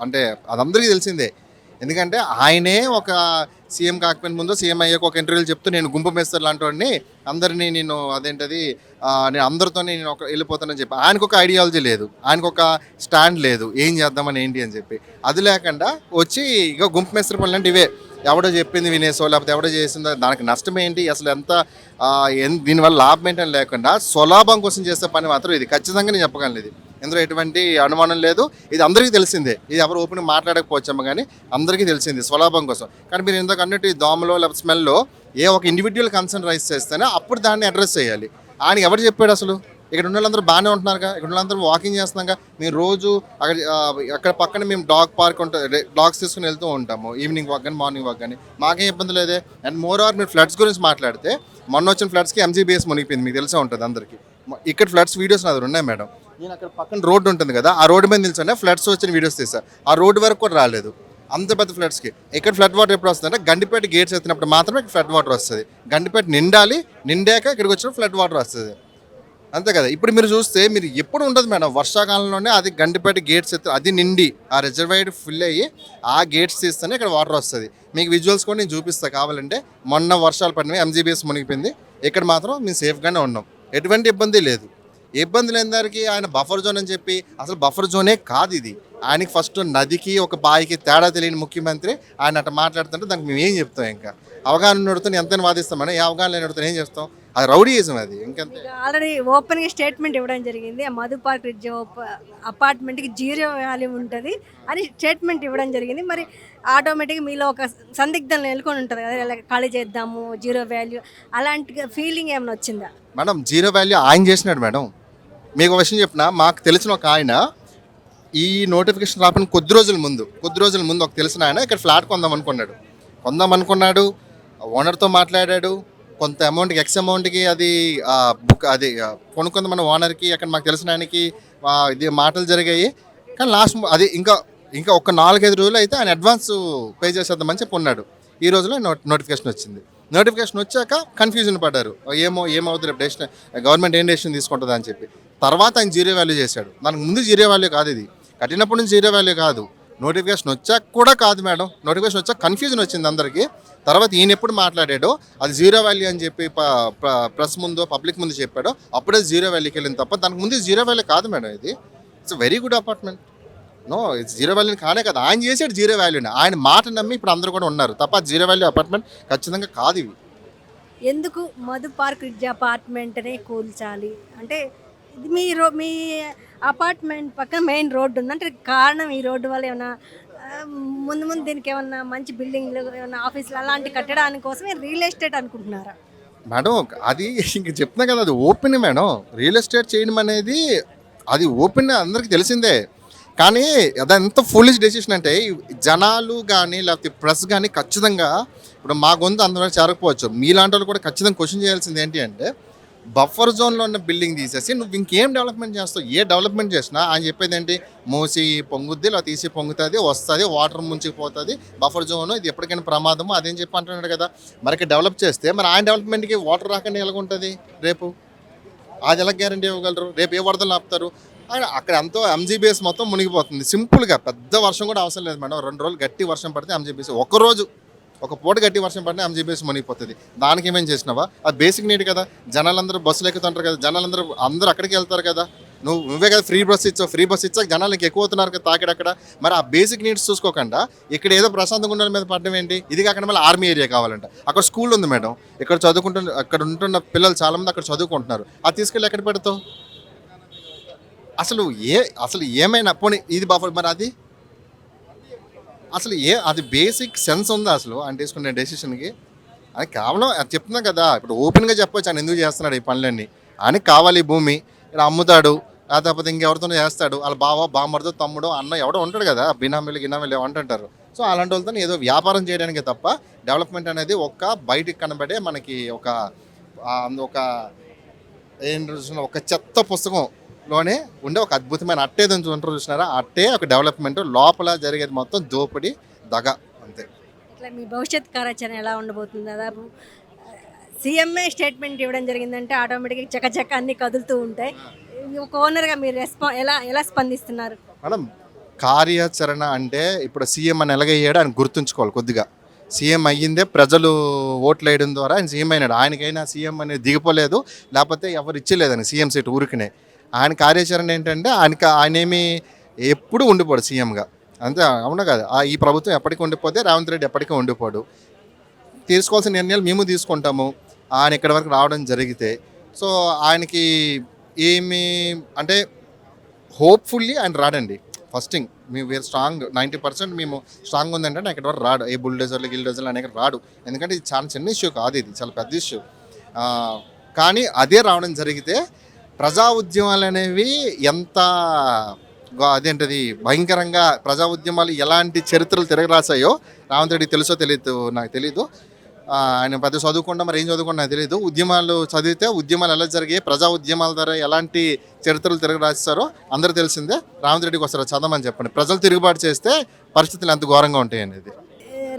అంటే అది అందరికీ తెలిసిందే. ఎందుకంటే ఆయనే ఒక సీఎం కాకపోయిన ముందు సీఎం అయ్యాక ఒక ఇంటర్వ్యూలు చెప్తూ నేను గుంపు మేస్తారు లాంటి వాడిని అందరినీ నేను నేను అందరితో నేను వెళ్ళిపోతానని చెప్పి ఆయనకు ఒక ఐడియాలజీ లేదు, ఆయనకు ఒక స్టాండ్ లేదు, ఏం చేద్దామని ఏంటి అని చెప్పి. అది లేకుండా వచ్చి ఇక గుంపు మేస్త్రి పనులు అంటే ఇవే ఎవడో చెప్పింది వినేసో లేకపోతే ఎవడో చేసిందో దానికి నష్టం ఏంటి అసలు ఎంత దీనివల్ల లాభం ఏంటని లేకుండా స్వలాభం కోసం చేసే పని మాత్రం ఇది ఖచ్చితంగా నేను చెప్పగలను. ఇది ఇందులో ఎటువంటి అనుమానం లేదు. ఇది అందరికీ తెలిసిందే. ఇది ఎవరు ఓపెన్ మాట్లాడకపోవచ్చాము కానీ అందరికీ తెలిసింది స్వలాభం కోసం. కానీ మీరు ఇందాక అన్నట్టు ఈ దోమలో లేకపోతే స్మెల్లో ఒక ఇండివిజువల్ కన్సర్న్ రైజ్ చేస్తేనే అప్పుడు దాన్ని అడ్రస్ చేయాలి. ఆయన ఎవరు చెప్పాడు అసలు? ఇక్కడ ఉన్న వాళ్ళందరూ బాగానే ఉంటున్నారుగా, ఇక్కడ ఉన్న వాళ్ళందరూ వాకింగ్ చేస్తున్నాగా. మేము రోజు అక్కడ పక్కన మేము డాగ్ పార్క్ ఉంటుంది, డాగ్స్ తీసుకుని వెళ్తూ ఉంటాము ఈవినింగ్ వాక్ కానీ మార్నింగ్ వాక్ కానీ, మాకేం ఇబ్బంది లేదే. అండ్ మోర్ ఓవర్ మీరు ఫ్లడ్స్ గురించి మాట్లాడితే మొన్న వచ్చిన ఫ్లడ్స్కి MGBS మునిగిపోయింది, మీకు తెలిసే ఉంటుంది అందరికీ. ఇక్కడ ఫ్లడ్స్ వీడియోస్ నా దగ్గర ఉన్నాయి మేడం. నేను అక్కడ పక్కన రోడ్డు ఉంటుంది కదా, ఆ రోడ్డు మీద నిల్చొని ఫ్లడ్స్ వచ్చిన వీడియోస్ తీసా. ఆ రోడ్డు వరకు కూడా రాలేదు అంత పెద్ద ఫ్లడ్స్కి. ఇక్కడ ఫ్లడ్ వాటర్ ఎప్పుడు వస్తుందంటే గండిపేట గేట్స్ ఎత్తినప్పుడు మాత్రమే ఫ్లడ్ వాటర్ వస్తుంది. గండిపేట నిండాక ఇక్కడికి వచ్చిన ఫ్లడ్ వాటర్ వస్తుంది, అంతే కదా. ఇప్పుడు మీరు చూస్తే మీరు ఎప్పుడు ఉండదు మేడం, వర్షాకాలంలోనే అది గండిపేట గేట్స్ ఎత్తి అది నిండి ఆ రిజర్వాయర్ ఫుల్ అయ్యి ఆ గేట్స్ తీస్తేనే ఇక్కడ వాటర్ వస్తుంది. మీకు విజువల్స్ కూడా నేను చూపిస్తాను కావాలంటే. మొన్న వర్షాలు పడినవి MGBS మునిగిపోయింది, ఇక్కడ మాత్రం మేము సేఫ్గానే ఉన్నాం, ఎటువంటి ఇబ్బంది లేదు. ఇబ్బంది లేని దానికి ఆయన బఫర్ జోన్ అని చెప్పి, అసలు బఫర్ జోనే కాదు ఇది. ఆయనకి ఫస్ట్ నదికి ఒక బాయికి తేడా తెలియని ముఖ్యమంత్రి ఆయన అట్లా మాట్లాడుతుంటే దానికి మేము ఏం చెప్తాం? ఇంకా అవగాహన నడుతో ఎంతైనా వాదిస్తామని, ఏ అవగాహన లేని ఏం చేస్తాం? అది రౌడీయిజం, అది ఇంకంతే. ఆల్రెడీ ఓపెన్గా స్టేట్మెంట్ ఇవ్వడం జరిగింది. ఆ మధు పార్క్ రిడ్జ్ అపార్ట్మెంట్కి 0 వాల్యూ ఉంటుంది అని స్టేట్మెంట్ ఇవ్వడం జరిగింది. మరి ఆటోమేటిక్గా మీలో ఒక సందిగ్ధం నెలకొని ఉంటుంది కదా, ఇలా ఖాళీ చేద్దాము 0 వాల్యూ, అలాంటి ఫీలింగ్ ఏమైనా వచ్చిందా? మేడం 0 వాల్యూ ఆయన చేసినాడు మేడం. మీకు ఒక విషయం చెప్పిన, మాకు తెలిసిన ఒక ఆయన ఈ నోటిఫికేషన్ రాపిన కొద్ది రోజుల ముందు ఒక తెలిసిన ఆయన ఇక్కడ ఫ్లాట్ కొందాం అనుకున్నాడు. ఓనర్తో మాట్లాడాడు, కొంత అమౌంట్కి ఎక్స్ అమౌంట్కి అది కొనుక్కుంది మన ఓనర్కి. అక్కడ మాకు తెలిసిన ఆయనకి ఇది మాటలు జరిగాయి. కానీ లాస్ట్ అది ఇంకా ఒక 4-5 రోజులు అయితే ఆయన అడ్వాన్స్ పే చేసేద్దామని చెప్పి ఉన్నాడు. ఈ రోజులో నోటిఫికేషన్ వచ్చింది. నోటిఫికేషన్ వచ్చాక కన్ఫ్యూజన్ పడ్డారు, ఏమవుతుంది రేపు డెసిషన్, గవర్నమెంట్ ఏం డెసిషన్ తీసుకుంటుంది అని చెప్పి. తర్వాత ఆయన 0 వాల్యూ చేశాడు. దానికి ముందు 0 వాల్యూ కాదు, ఇది కట్టినప్పటి నుంచి 0 వాల్యూ కాదు. నోటిఫికేషన్ వచ్చాక కూడా కాదు మేడం. నోటిఫికేషన్ వచ్చాక కన్ఫ్యూజన్ వచ్చింది అందరికీ. తర్వాత ఈయన ఎప్పుడు మాట్లాడాడో అది 0 వాల్యూ అని చెప్పి ప్రెస్ ముందు పబ్లిక్ ముందు చెప్పాడో అప్పుడే 0 వాల్యూకి వెళ్ళింది తప్ప దానికి ముందు 0 వాల్యూ కాదు మేడం. ఇది it's very good apartment. No, it's 0 వాల్యూని కానే కదా, ఆయన చేసాడు 0 వాల్యూని. ఆయన మాట నమ్మి ఇప్పుడు అందరూ కూడా ఉన్నారు తప్ప 0 వాల్యూ అపార్ట్మెంట్ ఖచ్చితంగా కాదు ఇవి. ఎందుకు మధు పార్క్ రిడ్జ్ అపార్ట్మెంట్నే కూల్చాలి అంటే? ఇది మీ అపార్ట్మెంట్ పక్కన మెయిన్ రోడ్డు ఉంది అంటే కారణం ఈ రోడ్డు వల్ల ఏమైనా ముందు దీనికి ఏమన్నా మంచి బిల్డింగ్లు ఏమైనా ఆఫీసులు అలాంటి కట్టడానికి కోసమే రియల్ ఎస్టేట్ అనుకుంటున్నారా మేడం? అది ఇంక చెప్తున్నా కదా, అది ఓపెన్ మేడం. రియల్ ఎస్టేట్ చేయడం అనేది అది ఓపెన్ అందరికీ తెలిసిందే. కానీ అదంత ఫులిష్ డెసిషన్ అంటే జనాలు కానీ లేకపోతే ప్రెస్ కానీ ఖచ్చితంగా ఇప్పుడు మా గొంతు అందరూ చేరకపోవచ్చు, మీలాంటి వాళ్ళు కూడా ఖచ్చితంగా క్వశ్చన్ చేయాల్సింది ఏంటి అంటే, బఫర్ జోన్లో ఉన్న బిల్డింగ్ తీసేసి నువ్వు ఇంకేం డెవలప్మెంట్ చేస్తావు? ఏ డెవలప్మెంట్ చేసినా ఆయన చెప్పేది ఏంటి, మూసి పొంగుద్ది ఇలా తీసి పొంగుతుంది, వస్తుంది, వాటర్ ముంచిపోతుంది, బఫర్ జోన్ ఇది ఎప్పటికైనా ప్రమాదము అదేం చెప్పి అంటున్నాడు కదా. మరి డెవలప్ చేస్తే మరి ఆయన డెవలప్మెంట్కి వాటర్ రాకుండా ఎలాగుంటుంది రేపు? అది ఎలా గ్యారంటీ ఇవ్వగలరు? రేపు ఏ వరదలు ఆపుతారు? అక్కడ ఎంతో MGBS మొత్తం మునిగిపోతుంది సింపుల్గా. పెద్ద వర్షం కూడా అవసరం లేదు మేడం. 2 రోజులు గట్టి వర్షం పడితే MGBS, ఒక పూట గట్టి వర్షం పడినా ఎంజీబీఎస్ మునిగిపోతుంది. దానికి ఏమేం చేసినావా? అది బేసిక్ నీడ్ కదా. జనాలందరూ బస్సులు ఎక్కుతుంటారు కదా, అందరూ అక్కడికి వెళ్తారు కదా. నువ్వే కదా ఫ్రీ బస్ ఇచ్చావు, జనాలకి ఎక్కువ అవుతున్నారు కదా తాకిడక్కడ. మరి ఆ బేసిక్ నీడ్స్ చూసుకోకుండా ఇక్కడ ఏదో ప్రశాంత గుండాల మీద పడడం ఏంటి? ఇది కాకుండా మళ్ళీ ఆర్మీ ఏరియా కావాలంట. అక్కడ స్కూల్ ఉంది మేడం, అక్కడ ఉంటున్న పిల్లలు చాలామంది అక్కడ చదువుకుంటున్నారు. అది తీసుకెళ్ళి ఎక్కడ పెడతావు? అసలు ఏమైనా పోనీ ఇది బఫర్, మరి అది అసలు అది బేసిక్ సెన్స్ ఉందా అసలు ఆయన తీసుకునే డెసిషన్కి? అని కేవలం అది చెప్తున్నాం కదా, ఇప్పుడు ఓపెన్గా చెప్పొచ్చు ఆయన ఎందుకు చేస్తున్నాడు ఈ పనులన్నీ. ఆయనకి కావాలి భూమి, ఇలా అమ్ముతాడు, లేకపోతే ఇంకెవరితో చేస్తాడు, వాళ్ళ బామ్మడితో తమ్ముడు అన్న ఎవడో ఉంటాడు కదా, బినామీలు ఏమంటుంటారు. సో అలాంటి వాళ్ళతో ఏదో వ్యాపారం చేయడానికే తప్ప డెవలప్మెంట్ అనేది బయటికి కనబడే మనకి ఒక చెత్త పుస్తకంలోనే ఉండే ఒక అద్భుతమైన అట్టేదని చూసినారా? అట్టే ఒక డెవలప్మెంట్, లోపల జరిగేది మొత్తం దోపిడీ, దగ, అంతే. ఇట్లా మీ భవిష్యత్ కార్యాచరణ ఎలా ఉండబోతుంది? దాదాపు సీఎంఏ స్టేట్మెంట్ ఇవ్వడం జరిగిందంటే ఆటోమేటిక్గా చకచక అన్ని కదులుతూ ఉంటాయి. ఒక ఓనర్గా మీరు ఎలా స్పందిస్తున్నారు? మేడం, కార్యాచరణ అంటే ఇప్పుడు సీఎం అని ఎలాగయ్యాడు ఆయన గుర్తుంచుకోవాలి కొద్దిగా. సీఎం అయ్యిందే ప్రజలు ఓట్లు వేయడం ద్వారా ఆయన సీఎం అయినాడు. ఆయనకైనా సీఎం అనేది దిగిపోలేదు, లేకపోతే ఎవరు ఇచ్చలేదని సీఎం సీట్ ఊరికినే. ఆయన కార్యాచరణ ఏంటంటే ఆయనేమి ఎప్పుడు ఉండిపోడు సీఎంగా, అంతే అవునా కదా. ఈ ప్రభుత్వం ఎప్పటికీ ఉండిపోతే రేవంత్ రెడ్డి ఎప్పటికీ ఉండిపోడు. తీసుకోవాల్సిన నిర్ణయాలు మేము తీసుకుంటాము ఆయన ఇక్కడి వరకు రావడం జరిగితే. సో ఆయనకి ఏమి అంటే హోప్ఫుల్లీ ఆయన రాడండి. ఫస్ట్ థింగ్ మేము వేరు స్ట్రాంగ్ 90% మేము స్ట్రాంగ్ ఉందంటే నాకు ఇక్కడ వరకు రాడు. ఏ గిల్డోజర్లు అనేక రాడు. ఎందుకంటే ఇది చాలా చిన్న ఇష్యూ కాదు, ఇది చాలా పెద్ద ఇష్యూ. కానీ అదే రావడం జరిగితే ప్రజా ఉద్యమాలు అనేవి అదేంటది భయంకరంగా ప్రజా ఉద్యమాలు ఎలాంటి చరిత్రలు తిరగరాసాయో రేవంత్ రెడ్డి తెలుసో తెలియదు, నాకు తెలీదు. ఆయన పెద్ద చదువుకుండా మరి ఏం చదువుకుండా నాకు తెలియదు. ఉద్యమాలు చదివితే ఉద్యమాలు ఎలా జరిగాయి, ప్రజా ఉద్యమాల ద్వారా ఎలాంటి చరిత్రలు తిరగరాస్తారో అందరూ తెలిసిందే. రేవంత్ రెడ్డికి వస్తారు చదవమని చెప్పండి. ప్రజలు తిరుగుబాటు చేస్తే పరిస్థితులు ఎంత ఘోరంగా ఉంటాయి అనేది.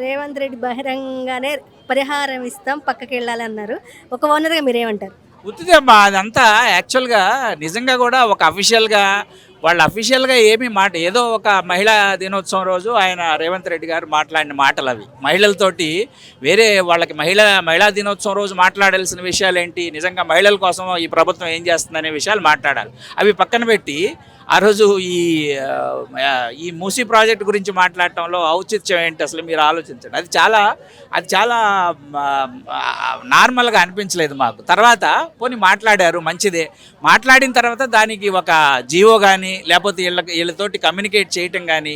రేవంత్ రెడ్డి బహిరంగానే పరిహారం ఇస్తాం పక్కకి వెళ్ళాలి అన్నారు. ఒక ఓనర్గా మీరేమంటారు? ఉత్తిదమ్మా అదంతా. యాక్చువల్గా నిజంగా కూడా ఒక అఫీషియల్గా ఏమీ ఏదో ఒక మహిళా దినోత్సవం రోజు ఆయన రేవంత్ రెడ్డి గారు మాట్లాడిన మాటలు అవి. మహిళలతోటి వేరే వాళ్ళకి మహిళా దినోత్సవం రోజు మాట్లాడాల్సిన విషయాలు ఏంటి, నిజంగా మహిళల కోసం ఈ ప్రభుత్వం ఏం చేస్తుందనే విషయాలు మాట్లాడాలి. అవి పక్కన పెట్టి ఆ రోజు ఈ మూసీ ప్రాజెక్ట్ గురించి మాట్లాడటంలో ఔచిత్యం ఏంటి అసలు మీరు ఆలోచించండి. అది చాలా నార్మల్గా అనిపించలేదు మాకు. తర్వాత పోనీ మాట్లాడారు, మంచిదే. మాట్లాడిన తర్వాత దానికి ఒక జీవో కానీ లేకపోతే వీళ్ళతోటి కమ్యూనికేట్ చేయటం కానీ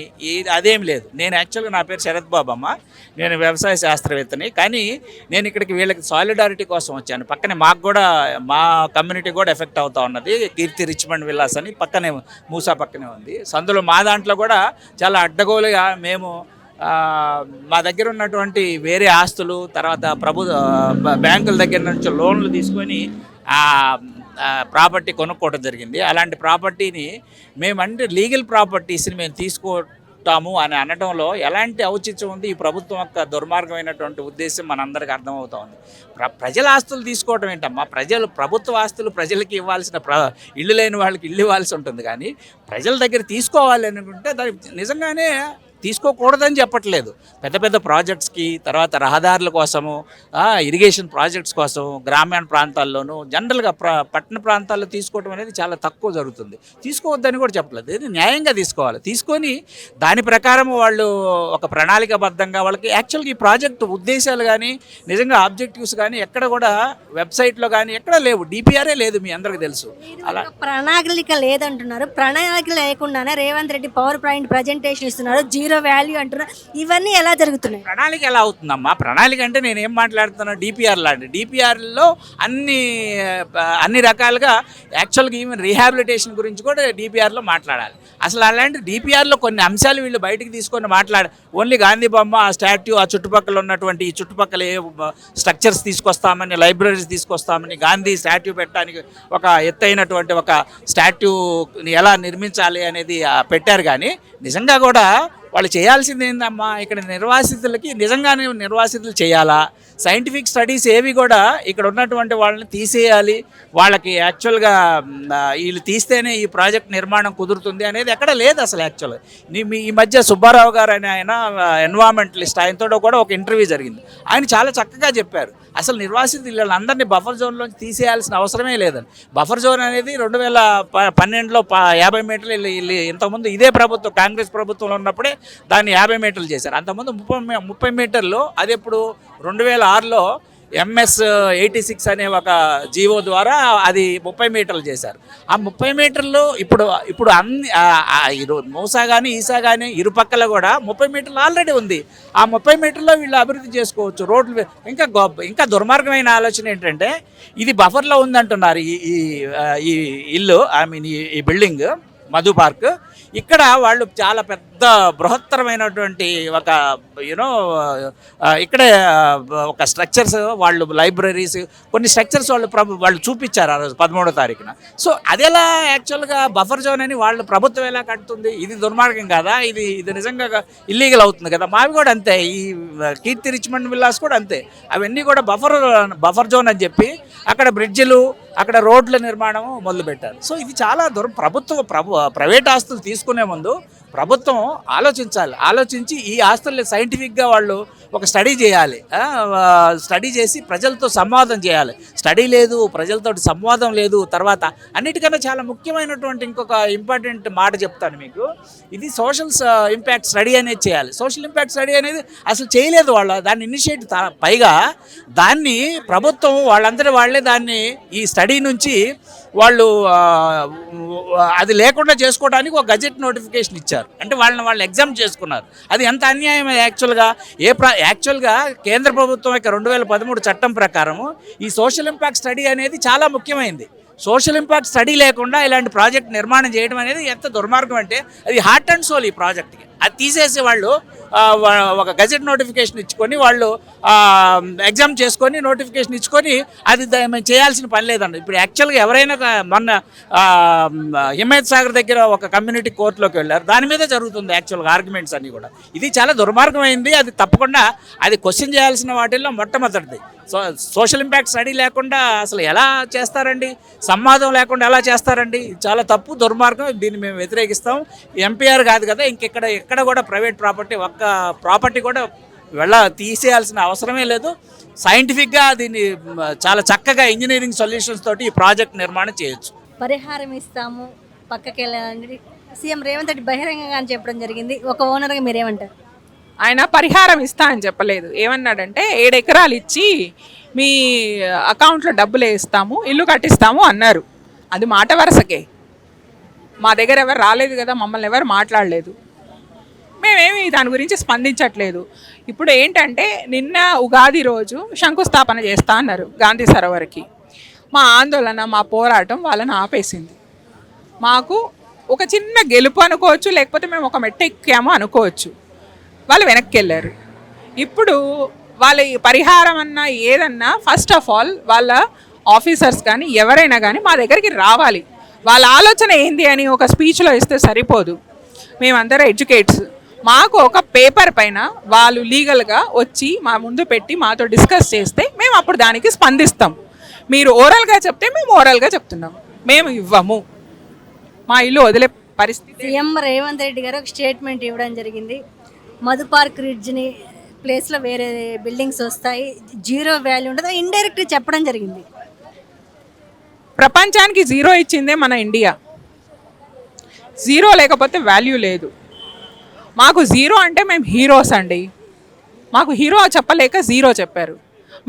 అదేం లేదు. నేను యాక్చువల్గా నా పేరు శరత్ బాబు అమ్మ, నేను వ్యవసాయ శాస్త్రవేత్తని. కానీ నేను ఇక్కడికి వీళ్ళకి సాలిడారిటీ కోసం వచ్చాను. పక్కనే మాకు కూడా మా కమ్యూనిటీ కూడా ఎఫెక్ట్ అవుతా ఉన్నది. కీర్తి రిచ్మండ్ విల్లాస్ అని పక్కనే మూసా పక్కనే ఉంది. అందులో మా దాంట్లో కూడా చాలా అడ్డగోలుగా మేము మా దగ్గర ఉన్నటువంటి వేరే ఆస్తులు, తర్వాత బ్యాంకుల దగ్గర నుంచి లోన్లు తీసుకొని ప్రాపర్టీ కొనుక్కోవడం జరిగింది. అలాంటి ప్రాపర్టీని మేమంటే లీగల్ ప్రాపర్టీస్ని మేము తీసుకోవటాము అని అనడంలో ఎలాంటి ఔచిత్యం ఉంది? ఈ ప్రభుత్వం యొక్క దుర్మార్గమైనటువంటి ఉద్దేశం మనందరికీ అర్థమవుతా ఉంది. ప్రజల ఆస్తులు తీసుకోవటం ఏంటమ్మా? ప్రభుత్వ ఆస్తులు ప్రజలకి ఇవ్వాల్సిన ఇల్లు లేని వాళ్ళకి ఇల్లు ఇవ్వాల్సి ఉంటుంది. కానీ ప్రజల దగ్గర తీసుకోవాలి అనుకుంటే దాన్ని నిజంగానే తీసుకోకూడదని చెప్పట్లేదు. పెద్ద పెద్ద ప్రాజెక్ట్స్కి, తర్వాత రహదారుల కోసము, ఇరిగేషన్ ప్రాజెక్ట్స్ కోసం గ్రామీణ ప్రాంతాల్లోనూ జనరల్గా పట్టణ ప్రాంతాల్లో తీసుకోవడం అనేది చాలా తక్కువ జరుగుతుంది. తీసుకోవద్దని కూడా చెప్పలేదు. ఇది న్యాయంగా తీసుకోవాలి. తీసుకొని దాని ప్రకారం వాళ్ళు ఒక ప్రణాళికాబద్ధంగా వాళ్ళకి యాక్చువల్గా ఈ ప్రాజెక్టు ఉద్దేశాలు కానీ నిజంగా ఆబ్జెక్టివ్స్ కానీ ఎక్కడ కూడా వెబ్సైట్లో కానీ ఎక్కడ లేవు. డిపిఆర్ఏ లేదు, మీ అందరికీ తెలుసు. అలా ప్రణాళిక లేదంటున్నారు. ప్రణాళిక లేకుండానే Revanth Reddy power point presentation ఇస్తున్నారు, జీరో వాల్యూ అంటున్నారు. ఇవన్నీ ఎలా జరుగుతున్నాయి? ప్రణాళిక ఎలా అవుతుందమ్మా? ప్రణాళిక అంటే నేను ఏం మాట్లాడుతున్నా, డిపిఆర్ లాంటి డిపిఆర్లో అన్ని రకాలుగా యాక్చువల్గా ఈవెన్ రీహాబిలిటేషన్ గురించి కూడా డిపిఆర్లో మాట్లాడాలి. అసలు అలాంటి డిపిఆర్లో కొన్ని అంశాలు వీళ్ళు బయటికి తీసుకొని ఓన్లీ గాంధీ బొమ్మ, ఆ స్టాట్యూ, ఆ చుట్టుపక్కల ఉన్నటువంటి ఈ చుట్టుపక్కల ఏ స్ట్రక్చర్స్ తీసుకొస్తామని, లైబ్రరీస్ తీసుకొస్తామని, గాంధీ స్టాట్యూ పెట్టడానికి ఒక ఎత్తైనటువంటి ఒక స్టాట్యూని ఎలా నిర్మించాలి అనేది పెట్టారు. కానీ నిజంగా కూడా వాళ్ళు చేయాల్సింది ఏందమ్మా, ఇక్కడ నిర్వాసితులకి నిజంగానే నిర్వాసితులు చేయాలా, సైంటిఫిక్ స్టడీస్ ఏవి కూడా ఇక్కడ ఉన్నటువంటి వాళ్ళని తీసేయాలి, వాళ్ళకి యాక్చువల్గా వీళ్ళు తీస్తేనే ఈ ప్రాజెక్ట్ నిర్మాణం కుదురుతుంది అనేది ఎక్కడ లేదు అసలు. యాక్చువల్గా ఈ మధ్య సుబ్బారావు గారు అని ఆయన ఎన్వైరాన్మెంటలిస్ట్, ఆయనతో కూడా ఒక ఇంటర్వ్యూ జరిగింది. ఆయన చాలా చక్కగా చెప్పారు అసలు నిర్వాసితులు వీళ్ళందరినీ బఫర్ జోన్లోంచి తీసేయాల్సిన అవసరమే లేదని. బఫర్ జోన్ అనేది 2012లో 50 మీటర్లు ఇంతకుముందు ఇదే ప్రభుత్వం కాంగ్రెస్ ప్రభుత్వంలో ఉన్నప్పుడే దాన్ని 50 మీటర్లు చేశారు. అంతకుముందు 30 మీటర్లు, అది ఇప్పుడు 2006లో MS 86 అనే ఒక జీవో ద్వారా అది 30 మీటర్లు చేశారు. ఆ 30 మీటర్లు ఇప్పుడు అన్ని మూసా కానీ ఈసా కానీ ఇరుపక్కల కూడా 30 మీటర్లు ఆల్రెడీ ఉంది. ఆ 30 మీటర్లో వీళ్ళు అభివృద్ధి చేసుకోవచ్చు రోడ్లు. ఇంకా దుర్మార్గమైన ఆలోచన ఏంటంటే, ఇది బఫర్లో ఉందంటున్నారు ఈ ఇల్లు, ఐ మీన్ ఈ బిల్డింగ్ మధు పార్క్. ఇక్కడ వాళ్ళు చాలా పెద్ద బృహత్తరమైనటువంటి ఒక ఇక్కడే ఒక స్ట్రక్చర్స్, వాళ్ళు లైబ్రరీస్, కొన్ని స్ట్రక్చర్స్ వాళ్ళు చూపించారు ఆ రోజు 13వ తారీఖున. సో అది ఎలా యాక్చువల్గా బఫర్ జోన్ అని వాళ్ళు ప్రభుత్వం ఎలా కడుతుంది? ఇది దుర్మార్గం కదా, ఇది నిజంగా ఇల్లీగల్ అవుతుంది కదా. మావి కూడా అంతే, ఈ కీర్తి రిచ్మండ్ విల్లాస్ కూడా అంతే. అవన్నీ కూడా బఫర్ జోన్ అని చెప్పి అక్కడ బ్రిడ్జిలు, అక్కడ రోడ్ల నిర్మాణం మొదలుపెట్టారు. సో ఇది చాలా ప్రైవేట్ ఆస్తులు తీసుకునే ముందు ప్రభుత్వం ఆలోచించి ఈ ఆస్తుల్ని సైంటిఫిక్గా వాళ్ళు ఒక స్టడీ చేయాలి. స్టడీ చేసి ప్రజలతో సంవాదం చేయాలి. స్టడీ లేదు, ప్రజలతో సంవాదం లేదు. తర్వాత అన్నిటికన్నా చాలా ముఖ్యమైనటువంటి ఇంకొక ఇంపార్టెంట్ మాట చెప్తాను మీకు. ఇది సోషల్ ఇంపాక్ట్ స్టడీ అనేది చేయాలి. సోషల్ ఇంపాక్ట్ స్టడీ అనేది అసలు చేయలేదు వాళ్ళు. దాన్ని ఇనిషియేట్ పైగా దాన్ని ప్రభుత్వం వాళ్ళే దాన్ని ఈ స్టడీ నుంచి వాళ్ళు అది లేకుండా చేసుకోవడానికి ఒక గజెట్ నోటిఫికేషన్ ఇచ్చారు. అంటే వాళ్ళు ఎగ్జామ్ చేసుకున్నారు. అది ఎంత అన్యాయం యాక్చువల్గా. యాక్చువల్గా కేంద్ర ప్రభుత్వం యొక్క 2013 చట్టం ప్రకారము ఈ సోషల్ ఇంపాక్ట్ స్టడీ అనేది చాలా ముఖ్యమైనది. సోషల్ ఇంపాక్ట్ స్టడీ లేకుండా ఇలాంటి ప్రాజెక్ట్ నిర్మాణం చేయడం అనేది ఎంత దుర్మార్గం అంటే, అది హార్ట్ అండ్ సోల్ ఈ ప్రాజెక్ట్కి. అది తీసేసి వాళ్ళు ఒక గజెట్ నోటిఫికేషన్ ఇచ్చుకొని వాళ్ళు ఎగ్జామ్ చేసుకొని నోటిఫికేషన్ ఇచ్చుకొని అది మేము చేయాల్సిన పని లేదండి. ఇప్పుడు యాక్చువల్గా ఎవరైనా మొన్న హిమాయత్ సాగర్ దగ్గర ఒక కమ్యూనిటీ కోర్టులోకి వెళ్ళారు. దాని మీద జరుగుతుంది యాక్చువల్గా ఆర్గ్యుమెంట్స్ అన్నీ కూడా. ఇది చాలా దుర్మార్గమైంది. అది తప్పకుండా అది క్వశ్చన్ చేయాల్సిన వాటిల్లో మొట్టమొదటిది. సోషల్ ఇంపాక్ట్ స్టడీ లేకుండా అసలు ఎలా చేస్తారండి? సంవాదం లేకుండా ఎలా చేస్తారండి? చాలా తప్పు, దుర్మార్గం. దీన్ని మేము వ్యతిరేకిస్తాం. ఎంపీఆర్ కాదు కదా, ఎక్కడ కూడా ప్రైవేట్ ప్రాపర్టీ కూడా తీసేయాల్సిన అవసరమే లేదు. సైంటిఫిక్గా దీన్ని చాలా చక్కగా ఇంజనీరింగ్ సొల్యూషన్స్ తోటి ఈ ప్రాజెక్ట్ నిర్మాణం చేయొచ్చు. పరిహారం ఇస్తాము పక్కకి వెళ్ళాలని సీఎం రేవంత్ రెడ్డి బహిరంగంగా అని చెప్పడం జరిగింది. ఒక ఓనర్గా మీరేమంటారు? ఆయన పరిహారం ఇస్తా అని చెప్పలేదు. ఏమన్నాడంటే 7 ఎకరాలు ఇచ్చి మీ అకౌంట్లో డబ్బులు వేస్తాము, ఇల్లు కట్టిస్తాము అన్నారు. అది మాట వరసకే. మా దగ్గర ఎవరు రాలేదు కదా, మమ్మల్ని ఎవరు మాట్లాడలేదు, మేమేమి దాని గురించి స్పందించట్లేదు. ఇప్పుడు ఏంటంటే నిన్న ఉగాది రోజు శంకుస్థాపన చేస్తా అన్నారు గాంధీ సరోవర్కి. మా ఆందోళన, మా పోరాటం వాళ్ళని ఆపేసింది. మాకు ఒక చిన్న గెలుపు అనుకోవచ్చు, లేకపోతే మేము ఒక మెట్ట ఎక్కాము అనుకోవచ్చు. వాళ్ళు వెనక్కి వెళ్ళారు. ఇప్పుడు వాళ్ళ పరిహారం అన్నా ఏదన్నా ఫస్ట్ ఆఫ్ ఆల్ వాళ్ళ ఆఫీసర్స్ కానీ ఎవరైనా కానీ మా దగ్గరికి రావాలి. వాళ్ళ ఆలోచన ఏంది అని ఒక స్పీచ్లో ఇస్తే సరిపోదు. మేమందరం ఎడ్యుకేట్స్. మాకు ఒక పేపర్ పైన వాళ్ళు లీగల్గా వచ్చి మా ముందు పెట్టి మాతో డిస్కస్ చేస్తే మేము అప్పుడు దానికి స్పందిస్తాం. మీరు ఓరల్గా చెప్తే మేము ఓరల్గా చెప్తున్నాం, మేము ఇవ్వము, మా ఇల్లు వదిలే పరిస్థితి. సీఎం రేవంత్ రెడ్డి గారు ఒక స్టేట్మెంట్ ఇవ్వడం జరిగింది. మధు పార్క్ రిడ్జ్ని ప్లేస్లో వేరే బిల్డింగ్స్ వస్తాయి, జీరో వాల్యూ ఉంటుంది, ఇండైరెక్ట్గా చెప్పడం జరిగింది. ప్రపంచానికి జీరో ఇచ్చిందే మన ఇండియా. జీరో లేకపోతే వాల్యూ లేదు. మాకు జీరో అంటే మేము హీరోస్ అండి. మాకు హీరో చెప్పలేక జీరో చెప్పారు.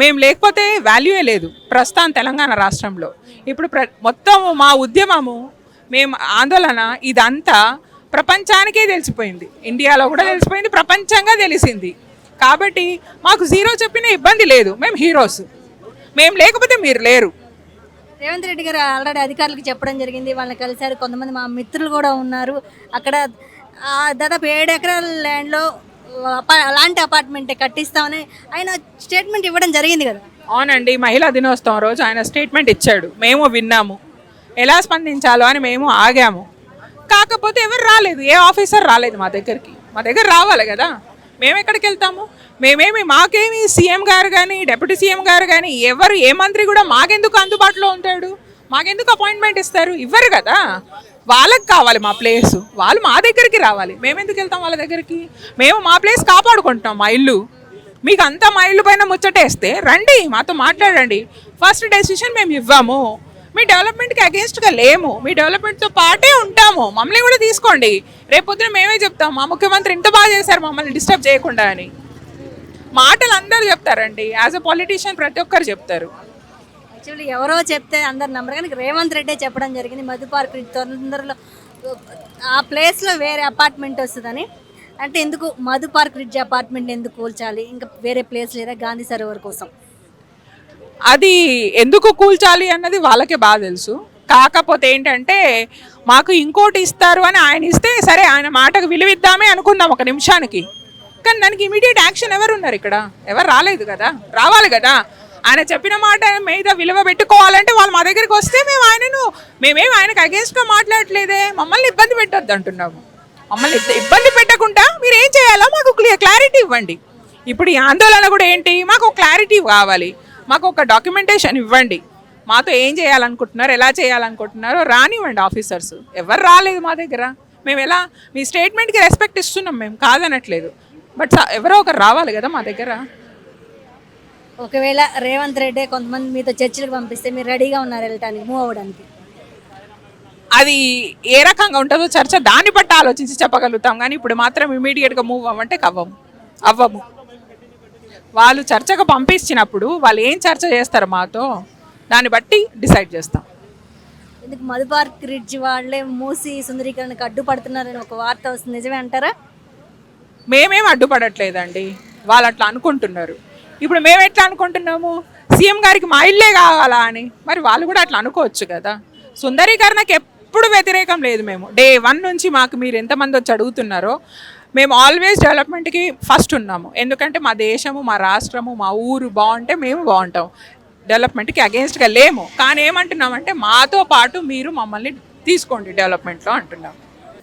మేము లేకపోతే వాల్యూయే లేదు ప్రస్తుతం తెలంగాణ రాష్ట్రంలో. ఇప్పుడు మొత్తం మా ఉద్యమము, మేము ఆందోళన, ఇదంతా ప్రపంచానికే తెలిసిపోయింది. ఇండియాలో కూడా తెలిసిపోయింది, ప్రపంచంగా తెలిసింది. కాబట్టి మాకు జీరో చెప్పిన ఇబ్బంది లేదు. మేము హీరోస్. మేము లేకపోతే మీరు లేరు. రేవంత్ రెడ్డి గారు ఆల్రెడీ అధికారులకు చెప్పడం జరిగింది. వాళ్ళని కలిసారు. కొంతమంది మా మిత్రులు కూడా ఉన్నారు అక్కడ. దాదాపు 7 ఎకరాల ల్యాండ్లో అలాంటి అపార్ట్మెంటే కట్టిస్తామని ఆయన స్టేట్మెంట్ ఇవ్వడం జరిగింది కదా. అవునండి, మహిళా దినోత్సవం రోజు ఆయన స్టేట్మెంట్ ఇచ్చాడు. మేము విన్నాము, ఎలా స్పందించాలో అని మేము ఆగాము. కాకపోతే ఎవరు రాలేదు, ఏ ఆఫీసర్ రాలేదు మా దగ్గరికి. మా దగ్గర రావాలి కదా. మేము ఎక్కడికి వెళ్తాము? మాకేమి సీఎం గారు కానీ డిప్యూటీ సీఎం గారు కానీ ఎవరు ఏ మంత్రి కూడా మాకెందుకు అందుబాటులో ఉంటాడు? మాకెందుకు అపాయింట్మెంట్ ఇస్తారు? ఇవ్వరు కదా. వాళ్ళకి కావాలి మా ప్లేస్, వాళ్ళు మా దగ్గరికి రావాలి. మేము ఎందుకు వెళ్తాం వాళ్ళ దగ్గరికి? మేము మా ప్లేస్ కాపాడుకుంటాం, మా ఇల్లు. మీకు అంతా మా ఇల్లు పైన ముచ్చటేస్తే రండి, మాతో మాట్లాడండి. ఫస్ట్ డెసిషన్ మేము ఇవ్వము, మీ డెవలప్మెంట్కి అగేన్స్ట్గా లేము, మీ డెవలప్మెంట్తో పాటే ఉంటాము, మమ్మల్ని కూడా తీసుకోండి. రేపొద్దున మేమే చెప్తాం మా ముఖ్యమంత్రి ఇంత బాగా చేశారు మమ్మల్ని డిస్టర్బ్ చేయకుండా అని. మాటలు అందరూ చెప్తారండి, యాజ్ అ పొలిటీషియన్ ప్రతి ఒక్కరు చెప్తారు. యాక్చువల్లీ ఎవరో చెప్తే అందరు నమ్మరు, కానీ రేవంత్ రెడ్డే చెప్పడం జరిగింది మధు పార్క్ తొందరలో ఆ ప్లేస్లో వేరే అపార్ట్మెంట్ వస్తుందని. అంటే ఎందుకు మధు పార్క్ రిడ్జ్ అపార్ట్మెంట్ ఎందుకు కూల్చాలి? ఇంకా వేరే ప్లేస్ లేదా గాంధీ సరోవర్ కోసం? అది ఎందుకు కూల్చాలి అన్నది వాళ్ళకే బాగా తెలుసు. కాకపోతే ఏంటంటే మాకు ఇంకోటి ఇస్తారు అని ఆయన ఇస్తే సరే, ఆయన మాటకు విలువిద్దామే అనుకుందాం ఒక నిమిషానికి. కానీ దానికి ఇమీడియట్ యాక్షన్ ఎవరు ఉన్నారు ఇక్కడ? ఎవరు రాలేదు కదా, రావాలి కదా. ఆయన చెప్పిన మాట మీద విలువ పెట్టుకోవాలంటే వాళ్ళు మా దగ్గరికి వస్తే మేమేం ఆయనకు అగేన్స్ట్గా మాట్లాడట్లేదే. మమ్మల్ని ఇబ్బంది పెట్టొద్దు అంటున్నాము. మమ్మల్ని ఇబ్బంది పెట్టకుండా మీరు ఏం చేయాలో మాకు క్లారిటీ ఇవ్వండి. ఇప్పుడు ఈ ఆందోళన కూడా ఏంటి? మాకు క్లారిటీ కావాలి, మాకు ఒక డాక్యుమెంటేషన్ ఇవ్వండి. మాతో ఏం చేయాలనుకుంటున్నారు, ఎలా చేయాలనుకుంటున్నారో రానివ్వండి ఆఫీసర్స్. ఎవరు రాలేదు మా దగ్గర. మేము ఎలా మీ స్టేట్మెంట్కి రెస్పెక్ట్ ఇస్తున్నాం, మేము కాదనట్లేదు. బట్ ఎవరో ఒకరు రావాలి కదా మా దగ్గర. ఒకవేళ రేవంత్ రెడ్డి కొంతమంది మీతో చర్చలకు పంపిస్తే మీరు రెడీగా ఉన్నారు వెళ్ళటానికి, మూవ్ అవ్వడానికి? అది ఏ రకంగా ఉంటుందో చర్చ దాన్ని బట్టి ఆలోచించి చెప్పగలుగుతాం. కానీ ఇప్పుడు మాత్రం ఇమీడియట్గా మూవ్ అవ్వంటే అవ్వము. వాళ్ళు చర్చకు పంపించినప్పుడు వాళ్ళు ఏం చర్చ చేస్తారు మాతో, దాన్ని బట్టి డిసైడ్ చేస్తాం. ఎందుకు మధు పార్క్ రిడ్జ్ వాళ్ళే మూసి సుందరీకరణకు అడ్డుపడుతున్నారని ఒక వార్త వస్తుంది, నిజమే అంటారా? మేమేం అడ్డుపడట్లేదండి, వాళ్ళు అట్లా అనుకుంటున్నారు. ఇప్పుడు మేము ఎట్లా అనుకుంటున్నాము, సీఎం గారికి మా ఇల్లే కావాలా అని. మరి వాళ్ళు కూడా అట్లా అనుకోవచ్చు కదా. సుందరీకరణకి ఎప్పుడు వ్యతిరేకం లేదు. మేము డే 1 నుంచి మాకు మీరు ఎంతమంది వచ్చి అడుగుతున్నారో మేము ఆల్వేస్ డెవలప్మెంట్కి ఫస్ట్ ఉన్నాము. ఎందుకంటే మా దేశము, మా రాష్ట్రము, మా ఊరు బాగుంటే మేము బాగుంటాం. డెవలప్మెంట్కి అగేన్స్ట్గా లేము. కానీ ఏమంటున్నామంటే మాతో పాటు మీరు మమ్మల్ని తీసుకోండి డెవలప్మెంట్లో అంటున్నాం.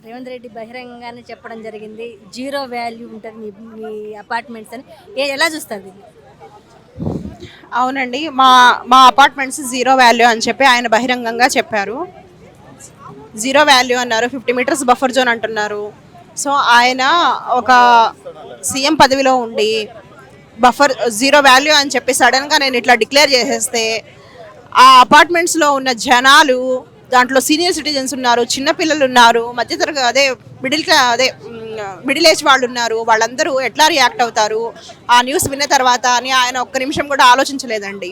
రేవంత్ రెడ్డి బహిరంగంగానే చెప్పడం జరిగింది, జీరో వాల్యూ ఉంటుంది మీ అపార్ట్మెంట్స్ అని. ఎలా చూస్తారు దీన్ని? అవునండి, మా అపార్ట్మెంట్స్ జీరో వాల్యూ అని చెప్పి ఆయన బహిరంగంగా చెప్పారు. జీరో వాల్యూ అన్నారు, 50 మీటర్స్ బఫర్ జోన్ అంటున్నారు. సో ఆయన ఒక సీఎం పదవిలో ఉండి బఫర్ జీరో వాల్యూ అని చెప్పి సడన్గా నేను ఇట్లా డిక్లేర్ చేసేస్తే ఆ అపార్ట్మెంట్స్లో ఉన్న జనాలు, దాంట్లో సీనియర్ సిటిజన్స్ ఉన్నారు, చిన్నపిల్లలు ఉన్నారు, మధ్యతరగతి మిడిల్ ఏజ్ వాళ్ళు ఉన్నారు, వాళ్ళందరూ ఎట్లా రియాక్ట్ అవుతారు ఆ న్యూస్ విన్న తర్వాత అని ఆయన ఒక్క నిమిషం కూడా ఆలోచించలేదండి.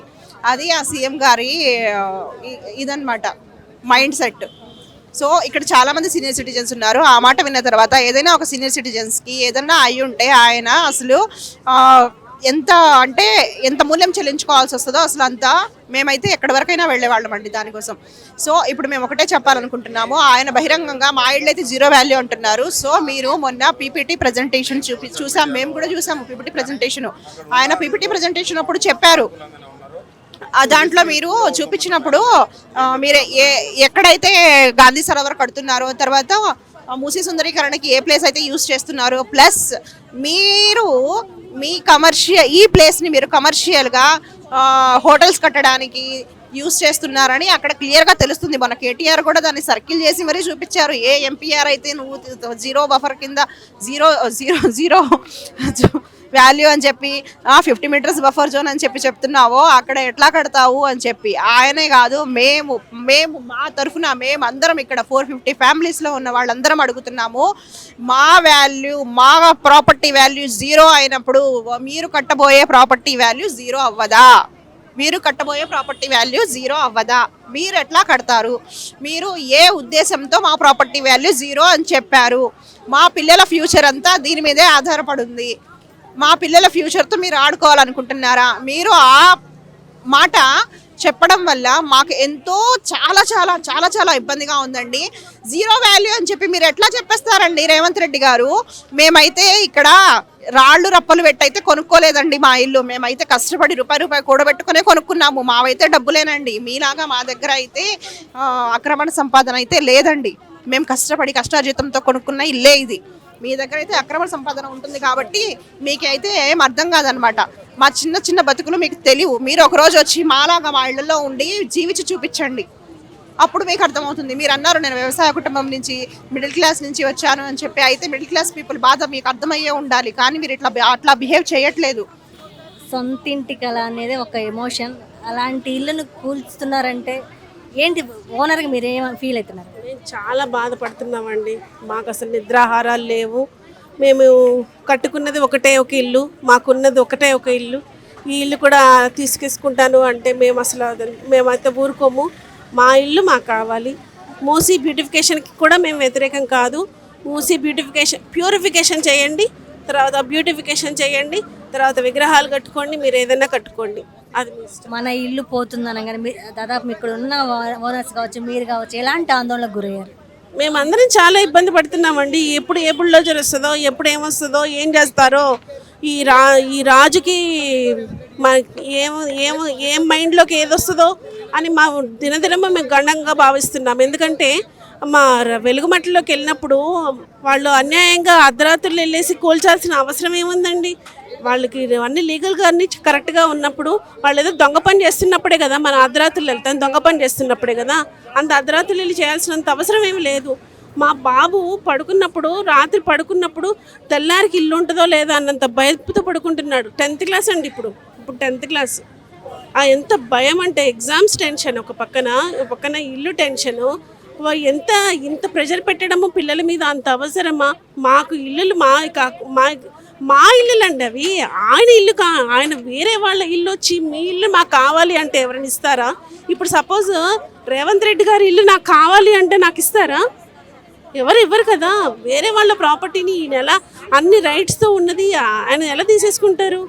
అది ఆ సీఎం గారి ఇదన్నమాట మైండ్ సెట్. సో ఇక్కడ చాలామంది సీనియర్ సిటిజన్స్ ఉన్నారు. ఆ మాట విన్న తర్వాత ఏదైనా ఒక సీనియర్ సిటిజన్స్కి ఏదైనా అయ్యి ఉంటే ఆయన అసలు ఎంత మూల్యం చెల్లించుకోవాల్సి వస్తుందో అసలు అంతా మేమైతే ఎక్కడి వరకైనా వెళ్ళేవాళ్ళం అండి దానికోసం. సో ఇప్పుడు మేము ఒకటే చెప్పాలనుకుంటున్నాము, ఆయన బహిరంగంగా మా ఇళ్ళు అయితే జీరో వాల్యూ అంటున్నారు. సో మీరు మొన్న పీపీటీ ప్రజెంటేషన్ చూసాం, మేము కూడా చూసాము పీపీటీ ప్రజెంటేషన్. ఆయన పీపీటీ ప్రజెంటేషన్ అప్పుడు చెప్పారు, దాంట్లో మీరు చూపించినప్పుడు మీరు ఎక్కడైతే గాంధీ సరోవర్ కడుతున్నారో, తర్వాత మూసీ సుందరీకరణకి ఏ ప్లేస్ అయితే యూజ్ చేస్తున్నారో, ప్లస్ మీరు మీ ఈ ప్లేస్ని మీరు కమర్షియల్గా హోటల్స్ కట్టడానికి యూజ్ చేస్తున్నారని అక్కడ క్లియర్గా తెలుస్తుంది. మన కేటీఆర్ కూడా దాన్ని సర్కిల్ చేసి మరీ చూపించారు. ఏ ఎంపీఆర్ అయితే నువ్వు జీరో బఫర్ కింద జీరో వాల్యూ అని చెప్పి 50 మీటర్స్ బఫర్ జోన్ అని చెప్పి చెప్తున్నావో అక్కడ ఎట్లా కడతావు అని చెప్పి ఆయనే కాదు మేము మా తరఫున మేమందరం ఇక్కడ 450 ఫ్యామిలీస్లో ఉన్న వాళ్ళందరం అడుగుతున్నాము. మా వాల్యూ, మా ప్రాపర్టీ వాల్యూ జీరో అయినప్పుడు మీరు కట్టబోయే ప్రాపర్టీ వాల్యూ జీరో అవ్వదా? మీరు ఎట్లా కడతారు? మీరు ఏ ఉద్దేశంతో మా ప్రాపర్టీ వాల్యూ జీరో అని చెప్పారు? మా పిల్లల ఫ్యూచర్ అంతా దీని మీదే ఆధారపడింది. మా పిల్లల ఫ్యూచర్తో మీరు ఆడుకోవాలనుకుంటున్నారా? మీరు ఆ మాట చెప్పడం వల్ల మాకు ఎంతో చాలా చాలా చాలా చాలా ఇబ్బందిగా ఉందండి. జీరో వాల్యూ అని చెప్పి మీరు ఎట్లా చెప్పేస్తారండి రేవంత్ రెడ్డి గారు? మేమైతే ఇక్కడ రాళ్ళు రప్పలు పెట్టయితే కొనుక్కోలేదండి మా ఇల్లు. మేమైతే కష్టపడి రూపాయి కూడబెట్టుకునే కొనుక్కున్నాము. మావైతే డబ్బులేనండి. మీలాగా మా దగ్గర అయితే అక్రమణ సంపాదన అయితే లేదండి. మేము కష్టార్జితంతో కొనుక్కున్న ఇల్లే ఇది. మీ దగ్గర అయితే అక్రమ సంపాదన ఉంటుంది కాబట్టి మీకైతే ఏం అర్థం కాదనమాట. మా చిన్న చిన్న బతుకులు మీకు తెలియవు. మీరు ఒకరోజు వచ్చి మాలాగా మా ఇళ్లలో ఉండి జీవించి చూపించండి, అప్పుడు మీకు అర్థమవుతుంది. మీరు అన్నారు నేను వ్యవసాయ కుటుంబం నుంచి మిడిల్ క్లాస్ నుంచి వచ్చాను అని చెప్పి, అయితే మిడిల్ క్లాస్ పీపుల్ బాధ మీకు అర్థమయ్యే ఉండాలి, కానీ మీరు అట్లా బిహేవ్ చేయట్లేదు. సొంతింటి కళ అనేది ఒక ఎమోషన్. అలాంటి ఇల్లును కూల్చుతున్నారంటే ఏంటి ఓనర్గా మీరు ఏం ఫీల్ అవుతున్నారు? మేము చాలా బాధపడుతున్నామండి. మాకు అసలు నిద్రాహారాలు లేవు. మేము కట్టుకున్నది ఒకటే ఒక ఇల్లు, మాకున్నది ఒకటే ఒక ఇల్లు. ఈ ఇల్లు కూడా తీసుకేసుకుంటాను అంటే మేమైతే ఊరుకోము. మా ఇల్లు మాకు కావాలి. మూసీ బ్యూటిఫికేషన్కి కూడా మేము వ్యతిరేకం కాదు. మూసీ ప్యూరిఫికేషన్ చేయండి, తర్వాత బ్యూటిఫికేషన్ చేయండి, తర్వాత విగ్రహాలు కట్టుకోండి, మీరు ఏదైనా కట్టుకోండి, అది మీ ఇష్టం. మన ఇల్లు పోతుందని కానీ దాదాపు ఇక్కడ ఉన్న ఓనర్స్ కావచ్చు, మీరు కావచ్చు, ఎలాంటి ఆందోళనకు గురయ్యారు? మేమందరం చాలా ఇబ్బంది పడుతున్నామండి. ఎప్పుడు ఏ బుల్డోజర్ వస్తుందో, ఎప్పుడు ఏమొస్తుందో, ఏం చేస్తారో, ఈ రాజుకి ఏం మైండ్లోకి ఏదొస్తుందో అని మా దినదినము మేము గండంగా భావిస్తున్నాం. ఎందుకంటే మా వెలుగుమట్టిలోకి వెళ్ళినప్పుడు వాళ్ళు అన్యాయంగా అర్ధరాత్రులు వెళ్ళేసి కూల్చాల్సిన అవసరం ఏముందండి? వాళ్ళకి అన్ని లీగల్గా అన్ని కరెక్ట్గా ఉన్నప్పుడు వాళ్ళు ఏదో దొంగ పని చేస్తున్నప్పుడే కదా మన అర్ధరాత్రులు వెళ్తాం, దొంగ పని చేస్తున్నప్పుడే కదా. అంత అర్ధరాత్రులు వెళ్ళి చేయాల్సినంత అవసరం ఏమి లేదు. మా బాబు రాత్రి పడుకున్నప్పుడు తెల్లారికి ఇల్లు ఉంటుందో లేదో అన్నంత భయపుతో పడుకుంటున్నాడు. 10th క్లాస్ అండి, ఇప్పుడు 10th క్లాస్. ఎంత భయం అంటే ఎగ్జామ్స్ టెన్షన్ ఒక పక్కన ఇల్లు టెన్షను. ఇంత ప్రెషర్ పెట్టడము పిల్లల మీద అంత అవసరమా? మాకు ఇల్లులు మా ఇల్లులండి అవి. ఆయన వేరే వాళ్ళ ఇల్లు వచ్చి మీ ఇల్లు మాకు కావాలి అంటే ఎవరైనా ఇస్తారా? ఇప్పుడు సపోజ్ రేవంత్ రెడ్డి గారి ఇల్లు నాకు కావాలి అంటే నాకు ఇస్తారా? ఎవరు కదా. వేరే వాళ్ళ ప్రాపర్టీని ఈయన ఎలా అన్ని రైట్స్తో ఉన్నది ఆయన ఎలా తీసేసుకుంటారు?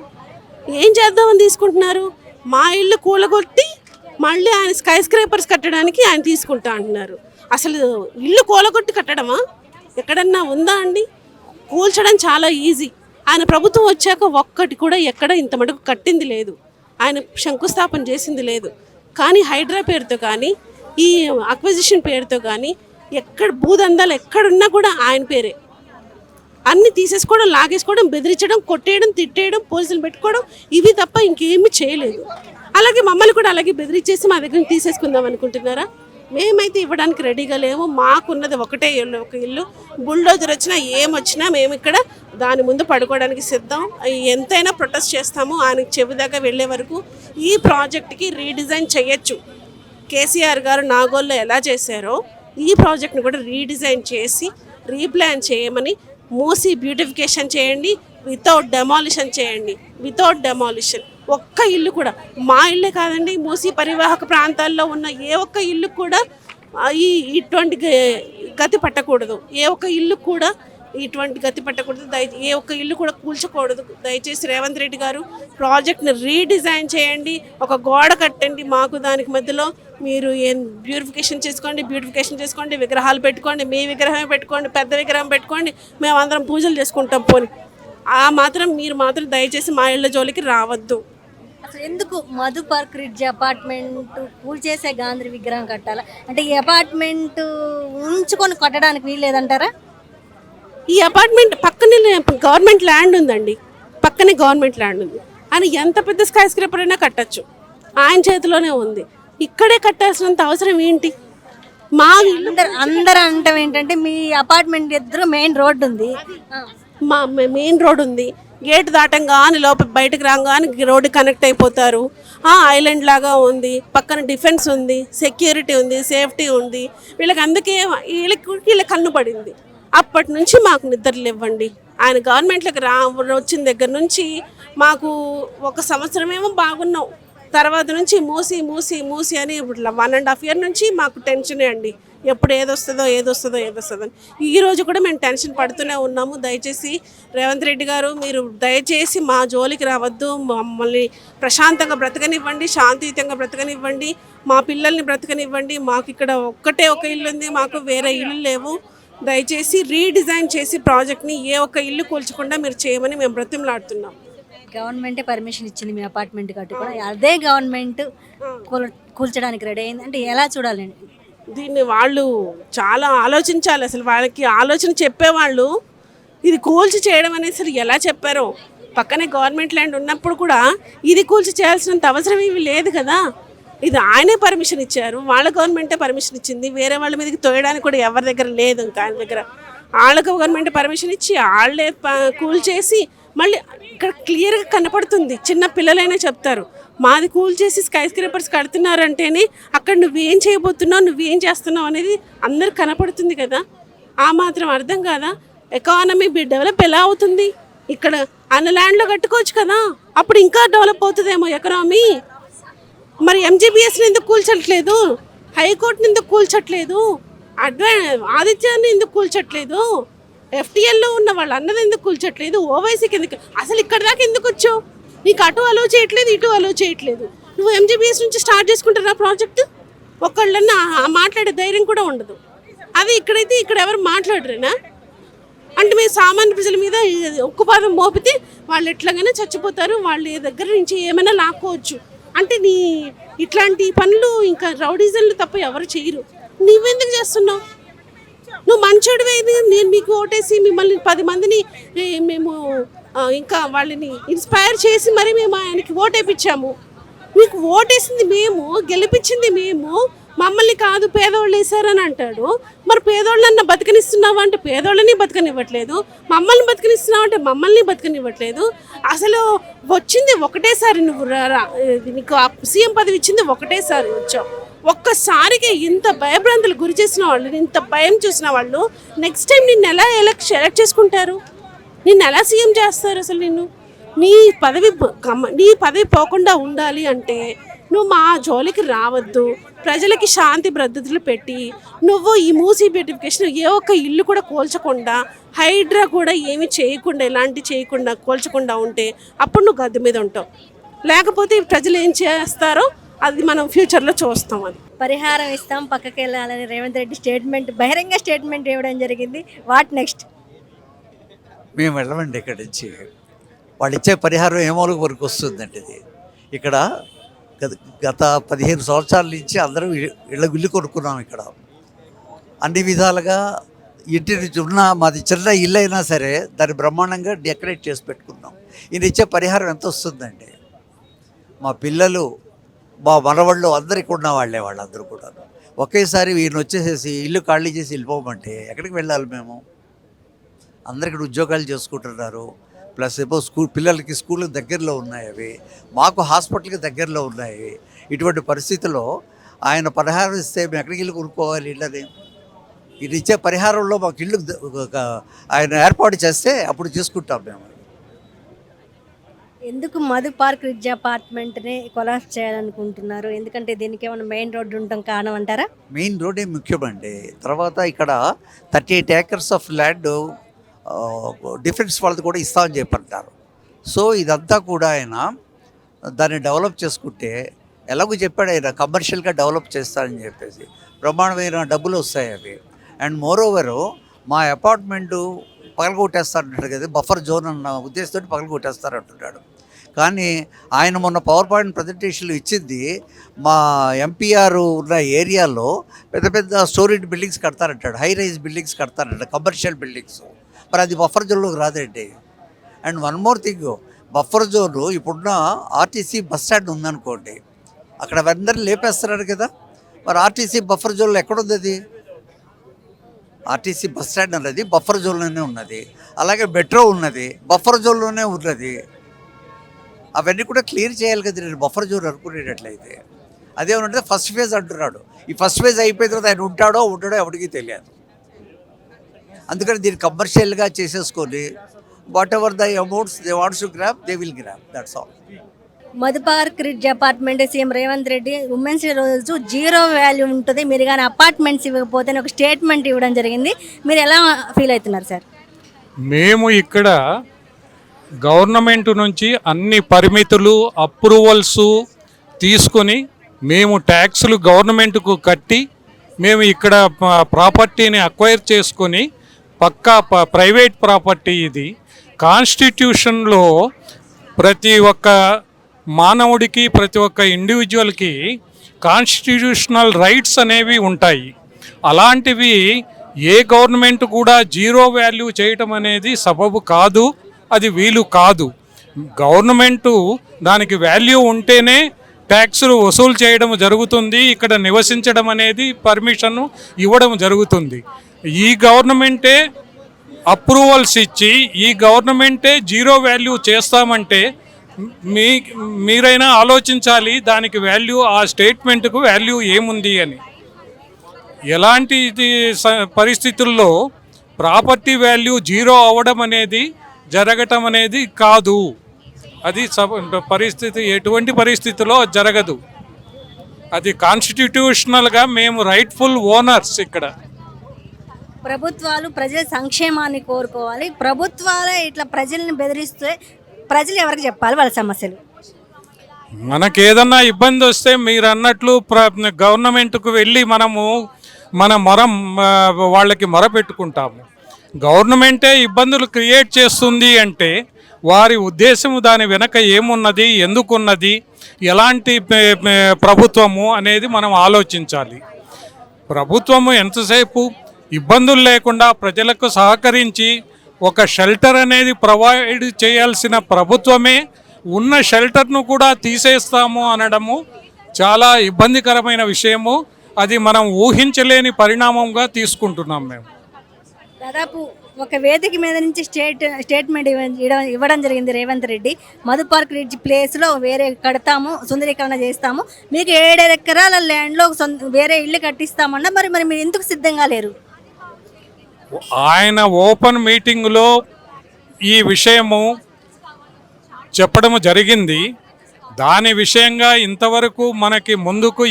ఏం చేద్దామని తీసుకుంటున్నారు? మా ఇల్లు కూలగొట్టి మళ్ళీ ఆయన స్కై స్క్రేపర్స్ కట్టడానికి ఆయన తీసుకుంటా అంటున్నారు. అసలు ఇల్లు కూలగొట్టి కట్టడమా ఎక్కడన్నా ఉందా అండి? కూల్చడం చాలా ఈజీ. ఆయన ప్రభుత్వం వచ్చాక ఒక్కటి కూడా ఎక్కడ ఇంత మటుకు కట్టింది లేదు, ఆయన శంకుస్థాపన చేసింది లేదు. కానీ హైడ్రా పేరుతో కానీ ఈ అక్విజిషన్ పేరుతో కానీ ఎక్కడ భూదందాలు ఎక్కడున్నా కూడా ఆయన పేరే. అన్నీ తీసేసుకోవడం, లాగేసుకోవడం, బెదిరించడం, కొట్టేయడం, తిట్టేయడం, పోలీసులు పెట్టుకోవడం, ఇవి తప్ప ఇంకేమీ చేయలేదు. అలాగే మమ్మల్ని కూడా అలాగే బెదిరించేసి మా దగ్గర తీసేసుకుందాం అనుకుంటున్నారా? మేమైతే ఇవ్వడానికి రెడీగా లేము. మాకున్నది ఒకటే ఒక ఇల్లు. బుల్డోజర్ వచ్చినా ఏమొచ్చినా మేము ఇక్కడ దాని ముందు పడుకోవడానికి సిద్ధం. ఎంతైనా ప్రొటెస్ట్ చేస్తాము ఆయనకి చెవి దాకా వెళ్ళే వరకు. ఈ ప్రాజెక్ట్కి రీడిజైన్ చేయొచ్చు. కేసీఆర్ గారు నాగోల్లో ఎలా చేశారో ఈ ప్రాజెక్ట్ని కూడా రీడిజైన్ చేసి రీప్లాన్ చేయమని, మూసి బ్యూటిఫికేషన్ చేయండి, వితౌట్ డెమాలిషన్ చేయండి. వితౌట్ డెమాలిషన్ ఒక్క ఇల్లు కూడా, మా ఇల్లే కాదండి, మూసి పరివాహక ప్రాంతాల్లో ఉన్న ఏ ఒక్క ఇల్లు కూడా ఇటువంటి గతి పట్టకూడదు. ఏ ఒక్క ఇల్లు కూడా ఇటువంటి గతి పట్టకూడదు. ఏ ఒక్క ఇల్లు కూడా కూల్చకూడదు. దయచేసి రేవంత్ రెడ్డి గారు ప్రాజెక్ట్ని రీడిజైన్ చేయండి, ఒక గోడ కట్టండి. మాకు దానికి మధ్యలో మీరు బ్యూటిఫికేషన్ చేసుకోండి, విగ్రహాలు పెట్టుకోండి, మీ విగ్రహమే పెట్టుకోండి, పెద్ద విగ్రహం పెట్టుకోండి, మేము అందరం పూజలు చేసుకుంటాం. పోని మీరు మాత్రం దయచేసి మా ఇళ్ళ జోలికి రావద్దు. అసలు ఎందుకు మధు పార్క్ రిడ్జ్ అపార్ట్మెంట్ కూల్చేసే గాంధీ విగ్రహం కట్టాలా? అంటే ఈ అపార్ట్మెంట్ ఉంచుకొని కట్టడానికి వీలు లేదంటారా? ఈ అపార్ట్మెంట్ పక్కనే గవర్నమెంట్ ల్యాండ్ ఉందండి, పక్కనే గవర్నమెంట్ ల్యాండ్ ఉంది. ఆయన ఎంత పెద్ద స్కై స్క్రేపర్ అయినా కట్టచ్చు, ఆయన చేతిలోనే ఉంది. ఇక్కడే కట్టాల్సినంత అవసరం ఏంటి? మా అందరూ అంటే ఏంటంటే మీ అపార్ట్మెంట్ ఎదురు మెయిన్ రోడ్డు ఉంది, మా మెయిన్ రోడ్ ఉంది. గేట్ దాటంగానే బయటకు రాగానే రోడ్డు కనెక్ట్ అయిపోతారు. ఐలాండ్ లాగా ఉంది, పక్కన డిఫెన్స్ ఉంది, సెక్యూరిటీ ఉంది, సేఫ్టీ ఉంది. వీళ్ళకి అందుకే వీళ్ళ కన్ను పడింది. అప్పటి నుంచి మాకు నిద్రలు ఇవ్వండి. ఆయన గవర్నమెంట్లోకి వచ్చిన దగ్గర నుంచి మాకు 1 సంవత్సరమేమో బాగున్నాం. తర్వాత నుంచి మూసి అని 1.5 year నుంచి మాకు టెన్షనే అండి. ఎప్పుడు ఏదొస్తుందో అని. ఈరోజు కూడా మేము టెన్షన్ పడుతూనే ఉన్నాము. దయచేసి రేవంత్ రెడ్డి గారు మీరు దయచేసి మా జోలికి రావద్దు. మమ్మల్ని ప్రశాంతంగా బ్రతకనివ్వండి, శాంతియుతంగా బ్రతకనివ్వండి, మా పిల్లల్ని బ్రతకనివ్వండి. మాకు ఇక్కడ ఒక్కటే ఒక ఇల్లు ఉంది, మాకు వేరే ఇల్లు లేవు. దయచేసి రీడిజైన్ చేసి ప్రాజెక్ట్ని ఏ ఒక్క ఇల్లు కూల్చకుండా మీరు చేయమని మేము బ్రతిమలాడుతున్నాం. గవర్నమెంటే పర్మిషన్ ఇచ్చింది మీ అపార్ట్మెంట్ కట్టుకోవడం, అదే గవర్నమెంట్ కూల్చడానికి రెడీ అయింది అంటే ఎలా చూడాలండి? దీన్ని వాళ్ళు చాలా ఆలోచించాలి. అసలు వాళ్ళకి ఆలోచన చెప్పేవాళ్ళు ఇది కూల్చి చేయడం అనేది అసలు ఎలా చెప్పారో, పక్కనే గవర్నమెంట్ ల్యాండ్ ఉన్నప్పుడు కూడా ఇది కూల్చి చేయాల్సినంత అవసరం ఏమీ లేదు కదా. ఇది ఆయనే పర్మిషన్ ఇచ్చారు, వాళ్ళ గవర్నమెంటే పర్మిషన్ ఇచ్చింది, వేరే వాళ్ళ మీదకి తోయడానికి కూడా ఎవరి దగ్గర లేదు. ఇంకా ఆయన దగ్గర వాళ్ళకు గవర్నమెంట్ పర్మిషన్ ఇచ్చి వాళ్ళే కూల్ చేసి, మళ్ళీ ఇక్కడ క్లియర్గా కనపడుతుంది, చిన్న పిల్లలైనా చెప్తారు మాది కూల్ చేసి స్కై స్క్రేపర్స్ కడుతున్నారంటేనే అక్కడ నువ్వేం చేయబోతున్నావు, నువ్వేం చేస్తున్నావు అనేది అందరికి కనపడుతుంది కదా. ఆ మాత్రం అర్థం కాదా? ఎకానమీ డెవలప్ ఎలా అవుతుంది? ఇక్కడ అన్న ల్యాండ్లో కట్టుకోవచ్చు కదా, అప్పుడు ఇంకా డెవలప్ అవుతుందేమో ఎకనామీ. మరి ఎంజీబీఎస్ని ఎందుకు కూల్చట్లేదు, హైకోర్టుని ఎందుకు కూల్చట్లేదు, ఆదిత్యాన్ని ఎందుకు కూల్చట్లేదు, ఎఫ్టీఎల్లో ఉన్న వాళ్ళు అన్నది ఎందుకు కూల్చట్లేదు, ఓవైసీకి ఎందుకు, అసలు ఇక్కడ దాకా ఎందుకు వచ్చావు? నీకు అటు అలో చేయట్లేదు, ఇటు అలో చేయట్లేదు. నువ్వు ఎంజీబీఎస్ నుంచి స్టార్ట్ చేసుకుంటున్నా ప్రాజెక్టు, ఒకళ్ళన్నా మాట్లాడే ధైర్యం కూడా ఉండదు. అది ఇక్కడైతే ఇక్కడ ఎవరు మాట్లాడరేనా? అంటే మీరు సామాన్య ప్రజల మీద ఉక్కుపాదం మోపితే వాళ్ళు ఎట్లాగైనా చచ్చిపోతారు, వాళ్ళ దగ్గర నుంచి ఏమైనా లాక్కోవచ్చు. అంటే నీ ఇట్లాంటి పనులు ఇంకా రౌడీజన్లు తప్ప ఎవరు చేయరు. నువ్వెందుకు చేస్తున్నావు? నువ్వు మంచోడివే. నేను మీకు ఓటేసి మిమ్మల్ని 10 మందిని మేము ఇంకా వాళ్ళని ఇన్స్పైర్ చేసి మరి మేము ఆయనకి ఓటేపించాము. మీకు ఓటేసింది మేము, గెలిపించింది మేము, మమ్మల్ని కాదు పేదవాళ్ళు వేసారని అంటాడు. మరి పేదోళ్ళన్న బతకనిస్తున్నావా అంటే పేదోళ్ళని బతకనివ్వట్లేదు, మమ్మల్ని బతకనిస్తున్నావు అంటే మమ్మల్ని బతకనివ్వట్లేదు. అసలు వచ్చింది ఒకటేసారి, నువ్వు నీకు సీఎం పదవి ఇచ్చింది ఒకటేసారి వచ్చావు. ఒక్కసారికి ఇంత భయభ్రాంతులు గురి చేసిన వాళ్ళు, ఇంత భయం చూసిన వాళ్ళు నెక్స్ట్ టైం నిన్ను ఎలా ఎలక్ట్ చేసుకుంటారు? నిన్ను ఎలా సీఎం చేస్తారు? అసలు నీ పదవి పోకుండా ఉండాలి అంటే నువ్వు మా జోలికి రావద్దు. ప్రజలకి శాంతి భద్రతలు పెట్టి నువ్వు ఈ మూసీ బ్యూటిఫికేషన్ ఏ ఒక్క ఇల్లు కూడా కోల్చకుండా, హైడ్రా కూడా ఏమి చేయకుండా, ఎలాంటి చేయకుండా కోల్చకుండా ఉంటే అప్పుడు నువ్వు గద్దె మీద ఉంటావు. లేకపోతే ప్రజలు ఏం చేస్తారో అది మనం ఫ్యూచర్లో చూస్తాం. అది పరిహారం ఇస్తాం పక్కకి వెళ్ళాలని రేవంత్ రెడ్డి స్టేట్మెంట్, బహిరంగ స్టేట్మెంట్ ఇవ్వడం జరిగింది. What next? మేము వెళ్ళమండి ఇక్కడి నుంచి. వాళ్ళు ఇచ్చే పరిహారం ఏమోలకు వరకు వస్తుందండి. ఇది ఇక్కడ గత 15 సంవత్సరాల నుంచి అందరూ ఇల్లు కొనుక్కున్నాం. ఇక్కడ అన్ని విధాలుగా ఇంటి నుంచి ఉన్న మాది చిన్న ఇల్లు అయినా సరే దాన్ని బ్రహ్మాండంగా డెకరేట్ చేసి పెట్టుకున్నాం. ఈయన ఇచ్చే పరిహారం ఎంత వస్తుందండి? మా పిల్లలు, మా మనవాళ్ళు అందరికీ ఉన్న వాళ్ళే, వాళ్ళందరూ కూడా ఒకేసారి ఈయన వచ్చేసేసి ఇల్లు ఖాళీ చేసి వెళ్ళిపోమంటే ఎక్కడికి వెళ్ళాలి మేము? అందరికీ ఉద్యోగాలు చేసుకుంటున్నారు, ప్లస్ ఏమో పిల్లలకి స్కూల్ దగ్గరలో ఉన్నాయి, అవి మాకు హాస్పిటల్కి దగ్గరలో ఉన్నాయి. ఇటువంటి పరిస్థితుల్లో ఆయన పరిహారం ఇస్తే మేము ఎక్కడికి ఇల్లు కొనుక్కోవాలి? ఇళ్ళని ఇది ఇచ్చే పరిహారంలో మాకు ఇల్లు ఆయన ఏర్పాటు చేస్తే అప్పుడు తీసుకుంటాం మేము. ఎందుకు మధు పార్క్ రిడ్జ్ అపార్ట్మెంట్ని కొలాప్స్ చేయాలనుకుంటున్నారు? ఎందుకంటే దీనికి ఏమైనా మెయిన్ రోడ్డు ఉండటం కారణం అంటారా? మెయిన్ రోడ్డే ముఖ్యమండి. తర్వాత ఇక్కడ 38 acres ఆఫ్ ల్యాండ్ డిఫెన్స్ వాళ్ళది కూడా ఇస్తామని చెప్పంటారు. సో ఇదంతా కూడా ఆయన దాన్ని డెవలప్ చేసుకుంటే, ఎలాగో చెప్పాడు ఆయన కమర్షియల్గా డెవలప్ చేస్తారని చెప్పేసి, బ్రహ్మాండమైన డబ్బులు వస్తాయి అవి. అండ్ మోర్ ఓవర్ మా అపార్ట్మెంటు పగలగొట్టేస్తారంటాడు కదా, బఫర్ జోన్ అన్న ఉద్దేశంతో పగలగొట్టేస్తారంటున్నాడు. కానీ ఆయన మొన్న పవర్ పాయింట్ ప్రజెంటేషన్లు ఇచ్చింది మా ఎంపీఆర్ ఉన్న ఏరియాలో పెద్ద పెద్ద స్టోరేజ్ బిల్డింగ్స్ కడతారంటాడు, హై రైజ్ బిల్డింగ్స్ కడతారంటాడు, కమర్షియల్ బిల్డింగ్స్. మరి అది బఫర్ జోన్లోకి రాదండి. And one more thing, buffer zone ఇప్పుడున్న ఆర్టీసీ బస్ స్టాండ్ ఉందనుకోండి, అక్కడ అందరినీ లేపేస్తున్నారు కదా. మరి ఆర్టీసీ బఫర్ జోన్లో ఎక్కడుంది? అది ఆర్టీసీ బస్ స్టాండ్ అన్నది బఫర్ జోన్లోనే ఉన్నది. అలాగే మెట్రో ఉన్నది బఫర్ జోన్లోనే ఉన్నది. అవన్నీ కూడా క్లియర్ చేయాలి కదా నేను బఫర్ జోన్ అనుకునేటట్లయితే. అదేమంటే ఫస్ట్ ఫేజ్ అంటున్నాడు. ఈ ఫస్ట్ ఫేజ్ అయిపోయిన తర్వాత ఆయన ఉంటాడో ఎవరికి తెలియదు. అందుకని దీన్ని కమర్షియల్గా చేసేసుకొని what ever the amounts they wants to grab they will grab, that's all. Madhu park ridge apartment CM Revanth Reddy women's రోజు 0 వాల్యూ ఉంటుంది, మీరు కానీ అపార్ట్మెంట్స్ ఇవ్వకపోతే ఒక స్టేట్మెంట్ ఇవ్వడం జరిగింది. మీరు ఎలా ఫీల్ అవుతున్నారు సార్? మేము ఇక్కడ గవర్నమెంట్ నుంచి అన్ని పరిమితులు, అప్రూవల్స్ తీసుకొని మేము ట్యాక్సులు గవర్నమెంట్కు కట్టి మేము ఇక్కడ ప్రాపర్టీని అక్వైర్ చేసుకొని, పక్కా ప్రైవేట్ ప్రాపర్టీ ఇది. కాన్స్టిట్యూషన్లో ప్రతి ఒక్క మానవుడికి, ప్రతి ఒక్క ఇండివిజువల్కి కాన్స్టిట్యూషనల్ రైట్స్ అనేవి ఉంటాయి. అలాంటివి ఏ గవర్నమెంట్ కూడా జీరో వాల్యూ చేయటం అనేది సబబు కాదు, అది వీలు కాదు. గవర్నమెంటు దానికి వాల్యూ ఉంటేనే ట్యాక్సులు వసూలు చేయడం జరుగుతుంది, ఇక్కడ నివసించడం అనేది పర్మిషన్ ఇవ్వడం జరుగుతుంది. ఈ గవర్నమెంటే అప్రూవల్స్ ఇచ్చి ఈ గవర్నమెంటే జీరో వాల్యూ చేస్తామంటే మీరైనా ఆలోచించాలి దానికి వాల్యూ, ఆ స్టేట్మెంట్కు వాల్యూ ఏముంది అని. ఎలాంటి పరిస్థితుల్లో ప్రాపర్టీ వాల్యూ జీరో అవ్వడం అనేది జరగటం అనేది కాదు, అది పరిస్థితి ఎటువంటి పరిస్థితిలో జరగదు. అది కాన్స్టిట్యూషనల్గా మేము రైట్ఫుల్ ఓనర్స్. ఇక్కడ ప్రభుత్వాలు ప్రజల సంక్షేమాన్ని కోరుకోవాలి. ప్రభుత్వాలే ఇట్లా ప్రజల్ని బెదిరిస్తే ప్రజలు ఎవరికి చెప్పాలి వాళ్ళ సమస్యలు? మనకు ఏదన్నా ఇబ్బంది వస్తే మీరు అన్నట్లు గవర్నమెంట్కు వెళ్ళి మనము మన వాళ్ళకి మొర పెట్టుకుంటాము. గవర్నమెంటే ఇబ్బందులు క్రియేట్ చేస్తుంది అంటే వారి ఉద్దేశం దాని వెనక ఏమున్నది, ఎందుకున్నది, ఎలాంటి ప్రభుత్వము అనేది మనం ఆలోచించాలి. ప్రభుత్వము ఎంతసేపు ఇబ్బందులు లేకుండా ప్రజలకు సహకరించి ఒక షెల్టర్ అనేది ప్రొవైడ్ చేయాల్సిన ప్రభుత్వమే ఉన్న షెల్టర్ను కూడా తీసేస్తాము అనడము చాలా ఇబ్బందికరమైన విషయము. అది మనం ఊహించలేని పరిణామంగా తీసుకుంటున్నాం మేము. దాదాపు ఒక వేదిక మీద నుంచి స్టేట్మెంట్ ఇవ్వడం జరిగింది రేవంత్ రెడ్డి. మధు పార్క్ రిడ్జ్ ప్లేస్లో వేరే కడతాము, సుందరీకరణ చేస్తాము, మీకు 7 ఎకరాల ల్యాండ్లో వేరే ఇల్లు కట్టిస్తామన్నా మరి మీరు ఎందుకు సిద్ధంగా లేరు? ఆయన ఓపెన్ మీటింగ్లో ఈ విషయము చెప్పడం జరిగింది. దాని విషయంగా ఇంతవరకు మనకి ముందుకు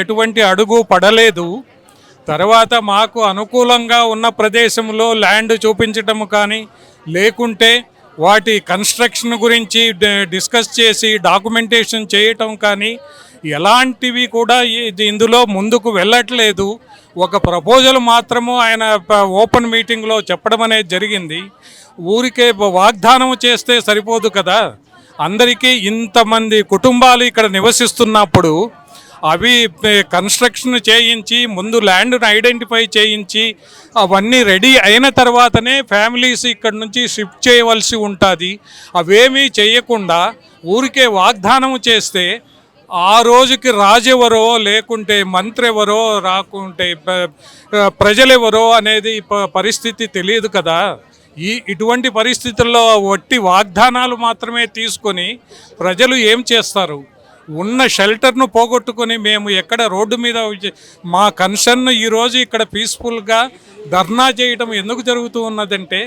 ఎటువంటి అడుగు పడలేదు. తర్వాత మాకు అనుకూలంగా ఉన్న ప్రదేశంలో ల్యాండ్ చూపించటం కానీ, లేకుంటే వాటి కన్స్ట్రక్షన్ గురించి డిస్కస్ చేసి డాక్యుమెంటేషన్ చేయటం కానీ ఎలాంటివి కూడా ఇందులో ముందుకు వెళ్ళట్లేదు. ఒక ప్రపోజల్ మాత్రము ఆయన ఓపెన్ మీటింగ్లో చెప్పడం అనేది జరిగింది. ఊరికే వాగ్దానం చేస్తే సరిపోదు కదా. అందరికీ ఇంతమంది కుటుంబాలు ఇక్కడ నివసిస్తున్నప్పుడు అవి కన్స్ట్రక్షన్ చేయించి ముందు ల్యాండ్ను ఐడెంటిఫై చేయించి అవన్నీ రెడీ అయిన తర్వాతనే ఫ్యామిలీస్ ఇక్కడ నుంచి షిఫ్ట్ చేయవలసి ఉంటుంది. అవేమీ చేయకుండా ఊరికే వాగ్దానం చేస్తే ఆ రోజుకి రాజెవరో లేకుంటే మంత్రి ఎవరో రాకుంటే ప్రజలెవరో అనేది పరిస్థితి తెలియదు కదా. ఇటువంటి పరిస్థితుల్లో వట్టి వాగ్దానాలు మాత్రమే తీసుకొని ప్రజలు ఏం చేస్తారు? ఉన్న షెల్టర్ను పోగొట్టుకొని మేము ఎక్కడ రోడ్డు మీద మా కన్సర్న్ ఈరోజు ఇక్కడ పీస్ఫుల్గా ధర్నా చేయడం ఎందుకు జరుగుతూ ఉన్నదంటే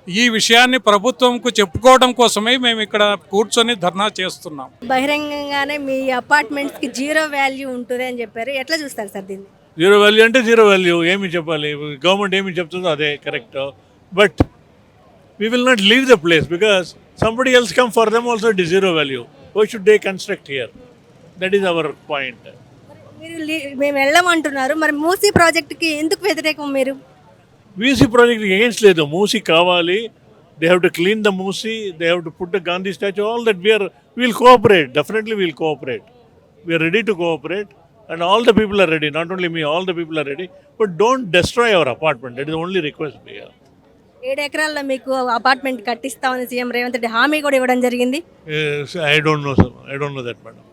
ఈ విషయాన్ని ప్రభుత్వంకు చెప్పుకోవడం కోసమే మేము ఇక్కడ కూర్చొని ధర్నా చేస్తున్నాం. బహిరంగంగానే మీ అపార్ట్మెంట్స్కి జీరో వాల్యూ ఉంటుంది అని చెప్పారు, ఎట్లా చూస్తారు సార్ దీన్ని? జీరో వాల్యూ అంటే జీరో వాల్యూ, ఏమి చెప్పాలి, గవర్నమెంట్ ఏమి చెప్తుందో అదే correct. But we will not leave the place because somebody else come, for them also it is zero value. Why should they construct here? That is our point. మేము వెళ్ళమంటున్నారు, మరి మూసీ ప్రాజెక్ట్కి ఎందుకు వ్యతిరేకం మీరు? మూసీ ప్రాజెక్ట్ against లేదు, మూసీ కావాలి. They have to clean the Musi, they have to put the Gandhi statue, all that we will cooperate, definitely we will cooperate. We are ready to cooperate and all the people are ready, not only me, all the people are ready. But don't destroy our apartment, that is the only request we have. 7 ఎకరాల్లో మీకు apartment కట్టిస్తామని CM Revanth Reddy హామీ కూడా ఇవ్వడం జరిగింది. I don't know, sir. I don't know that, madam.